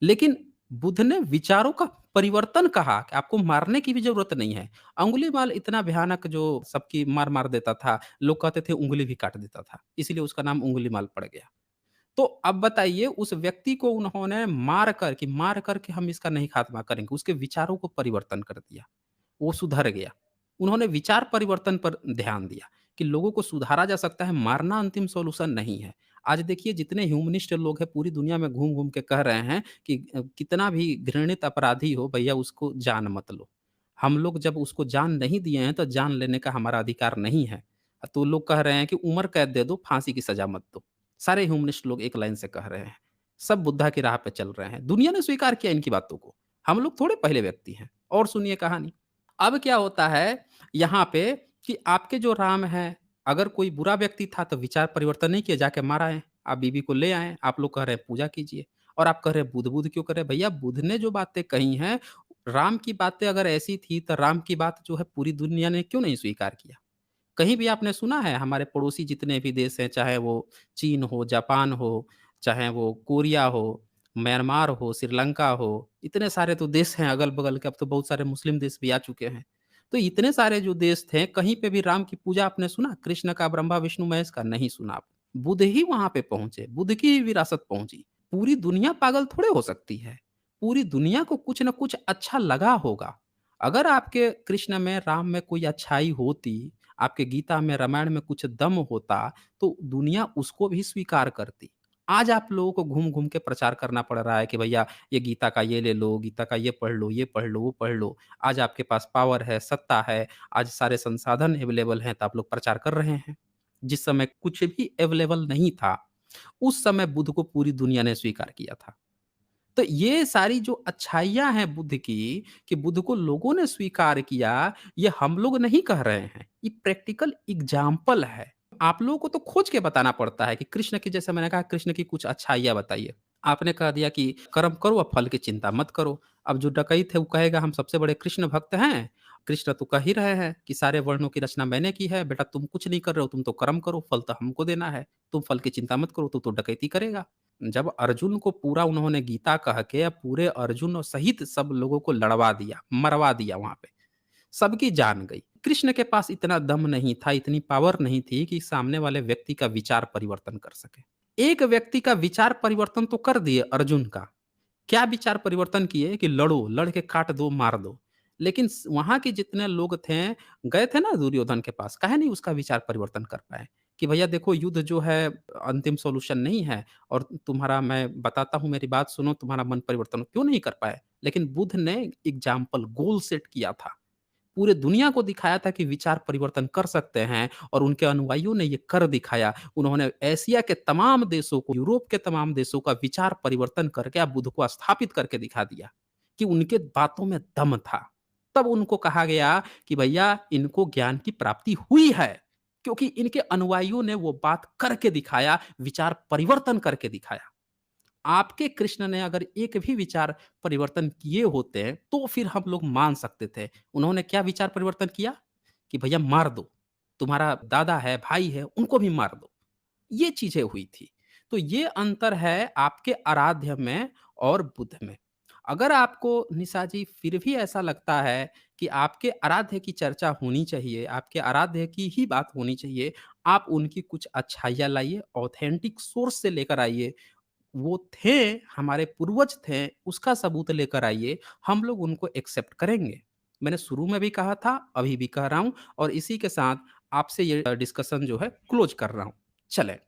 लेकिन बुद्ध ने विचारों का परिवर्तन कहा कि आपको मारने की भी ज़रूरत नहीं है। अंगुलीमाल इतना भयानक जो सबकी मार-मार देता था, लोग कहते थे उँगली भी काट देता था, इसीलिए उसका नाम उँगलीमाल पड़ गया। तो अब बताइए उस व्यक्ति को उन्होंने मार कर के हम इसका नहीं खात्मा करेंगे, उसके विचारों को परिवर्तन कर दिया। वो सुधर गया। उन्होंने विचार परिवर्तन पर ध्यान दिया कि लोगों को सुधारा जा सकता है, मारना अंतिम सॉल्यूशन नहीं है। आज देखिए जितने ह्यूमनिस्ट लोग हैं पूरी दुनिया में घूम-घूम के कह रहे हैं कि कितना भी घृणित अपराधी हो भैया उसको जान मत लो। हम लोग जब उसको जान नहीं दिए हैं तो जान लेने का हमारा अधिकार नहीं है। तो लोग कह रहे हैं कि उम्र कैद दे दो, फांसी की सज़ा मत दो। सारे ह्यूमनिस्ट लोग एक लाइन से कह रहे हैं। सब बुद्धा की राह पे चल रहे हैं। दुनिया ने स्वीकार किया इनकी बातों को। हम लोग थोड़े पहले व्यक्ति हैं। और सुनिए कहानी। अब क्या होता है यहाँ पे कि आपके जो राम हैं, अगर कोई बुरा व्यक्ति था तो विचार परिवर्तन नहीं किया, जाके मार आए। आप बीवी को ले आए, आप लोग कह रहे हैं पूजा कीजिए और आप कह रहे हैं बुध, बुध क्यों कर रहे हैं? भैया बुध ने जो बातें कही हैं, राम की बातें अगर ऐसी थी तो राम की बात जो है पूरी दुनिया ने क्यों नहीं स्वीकार किया? कहीं भी आपने सुना है हमारे पड़ोसी जितने भी देश हैं, चाहे वो चीन हो, जापान हो, चाहे वो कोरिया हो, म्यांमार हो, श्रीलंका हो, इतने सारे तो देश हैं अगल-बगल के, अब तो बहुत सारे मुस्लिम देश भी आ चुके हैं। तो इतने सारे जो देश थे, कहीं पे भी राम की पूजा आपने सुना? कृष्ण का, ब्रह्मा, विष्णु, महेश का? नहीं सुना आप। बुद्ध ही वहाँ पे पहुँचे, बुद्ध की ही विरासत पहुँची। पूरी दुनिया पागल थोड़े हो सकती है। पूरी दुनिया को कुछ न कुछ अच्छा लगा होगा। अगर आपके कृष्ण में, राम में कोई अच्छाई होती, आपके गीता में, रामायण में कुछ दम होता, तो दुनिया उसको भी स्वीकार करती। आज आप लोगों को घूम-घूम के प्रचार करना पड़ रहा है कि भैया ये गीता का ये ले लो, गीता का ये पढ़ लो, ये पढ़ लो, वो पढ़ लो। आज आपके पास पावर है, सत्ता है, आज सारे संसाधन अवेलेबल हैं, तो आप लोग प्रचार कर रहे हैं। जिस समय कुछ भी अवेलेबल नहीं था, उस समय बुद्ध को पूरी दुनिया ने स्वीकार किया था। तो ये सारी जो अच्छाइयाँ हैं बुद्ध की, कि बुद्ध को लोगों ने स्वीकार किया, ये हम लोग नहीं कह रहे हैं। ये प्रैक्टिकल एग्ज़ाम्पल है। आप लोगों को तो खोज के बताना पड़ता है कि कृष्ण की, जैसे मैंने कहा, कृष्ण की कुछ अच्छाइयाँ बताइए। आपने कह दिया कि कर्म करो और फल की चिंता मत करो। अब जो डकैत है वो कहेगा हम सबसे बड़े कृष्ण भक्त हैं। कृष्ण तो कह ही रहे हैं कि सारे वर्णों की रचना मैंने की है, बेटा तुम कुछ नहीं कर रहे हो, तुम तो कर्म करो, फल तो हमको देना है। तुम फल की चिंता मत करो, तो डकैती करेगा। जब अर्जुन को पूरा उन्होंने गीता कह के पूरे अर्जुन और सहित सब लोगों को लड़वा दिया, मरवा दिया वहाँ पे, सबकी जान गई। कृष्ण के पास इतना दम नहीं था, इतनी पावर नहीं थी कि सामने वाले व्यक्ति का विचार परिवर्तन कर सके। एक व्यक्ति का विचार परिवर्तन तो कर दिए अर्जुन का। क्या विचार परिवर्तन किए कि लड़ो, लड़ के काट दो, मार दो। लेकिन वहाँ के जितने लोग थे, गए थे ना दुर्योधन के पास, काहे नहीं उसका विचार परिवर्तन कर पाए? कि भैया देखो युद्ध जो है अंतिम सॉल्यूशन नहीं है और तुम्हारा, मैं बताता हूँ मेरी बात सुनो, तुम्हारा मन परिवर्तन क्यों नहीं कर पाए? लेकिन बुद्ध ने एग्ज़ाम्पल, गोल सेट किया था। पूरे दुनिया को दिखाया था कि विचार परिवर्तन कर सकते हैं और उनके अनुयायियों ने ये कर दिखाया। उन्होंने एशिया के तमाम देशों को, यूरोप के तमाम देशों का विचार परिवर्तन करके अब बुद्ध को स्थापित करके दिखा दिया कि उनके बातों में दम था। तब उनको कहा गया कि भैया इनको ज्ञान की प्राप्ति हुई है, क्योंकि इनके अनुयायियों ने वो बात करके दिखाया, विचार परिवर्तन करके दिखाया। आपके कृष्ण ने अगर एक भी विचार परिवर्तन किए होते, तो फिर हम लोग मान सकते थे। उन्होंने क्या विचार परिवर्तन किया? कि भैया मार दो, तुम्हारा दादा है, भाई है, उनको भी मार दो। ये चीज़ें हुई थी। तो ये अंतर है आपके आराध्य में और बुद्ध में। अगर आपको निशा जी फिर भी ऐसा लगता है कि आपके आराध्य की चर्चा होनी चाहिए, आपके आराध्य की ही बात होनी चाहिए, आप उनकी कुछ अच्छाइयाँ लाइए, ऑथेंटिक सोर्स से लेकर आइए। वो थे, हमारे पूर्वज थे, उसका सबूत लेकर आइए, हम लोग उनको एक्सेप्ट करेंगे। मैंने शुरू में भी कहा था, अभी भी कह रहा हूँ और इसी के साथ आपसे ये डिस्कशन जो है क्लोज़ कर रहा हूँ। चलें।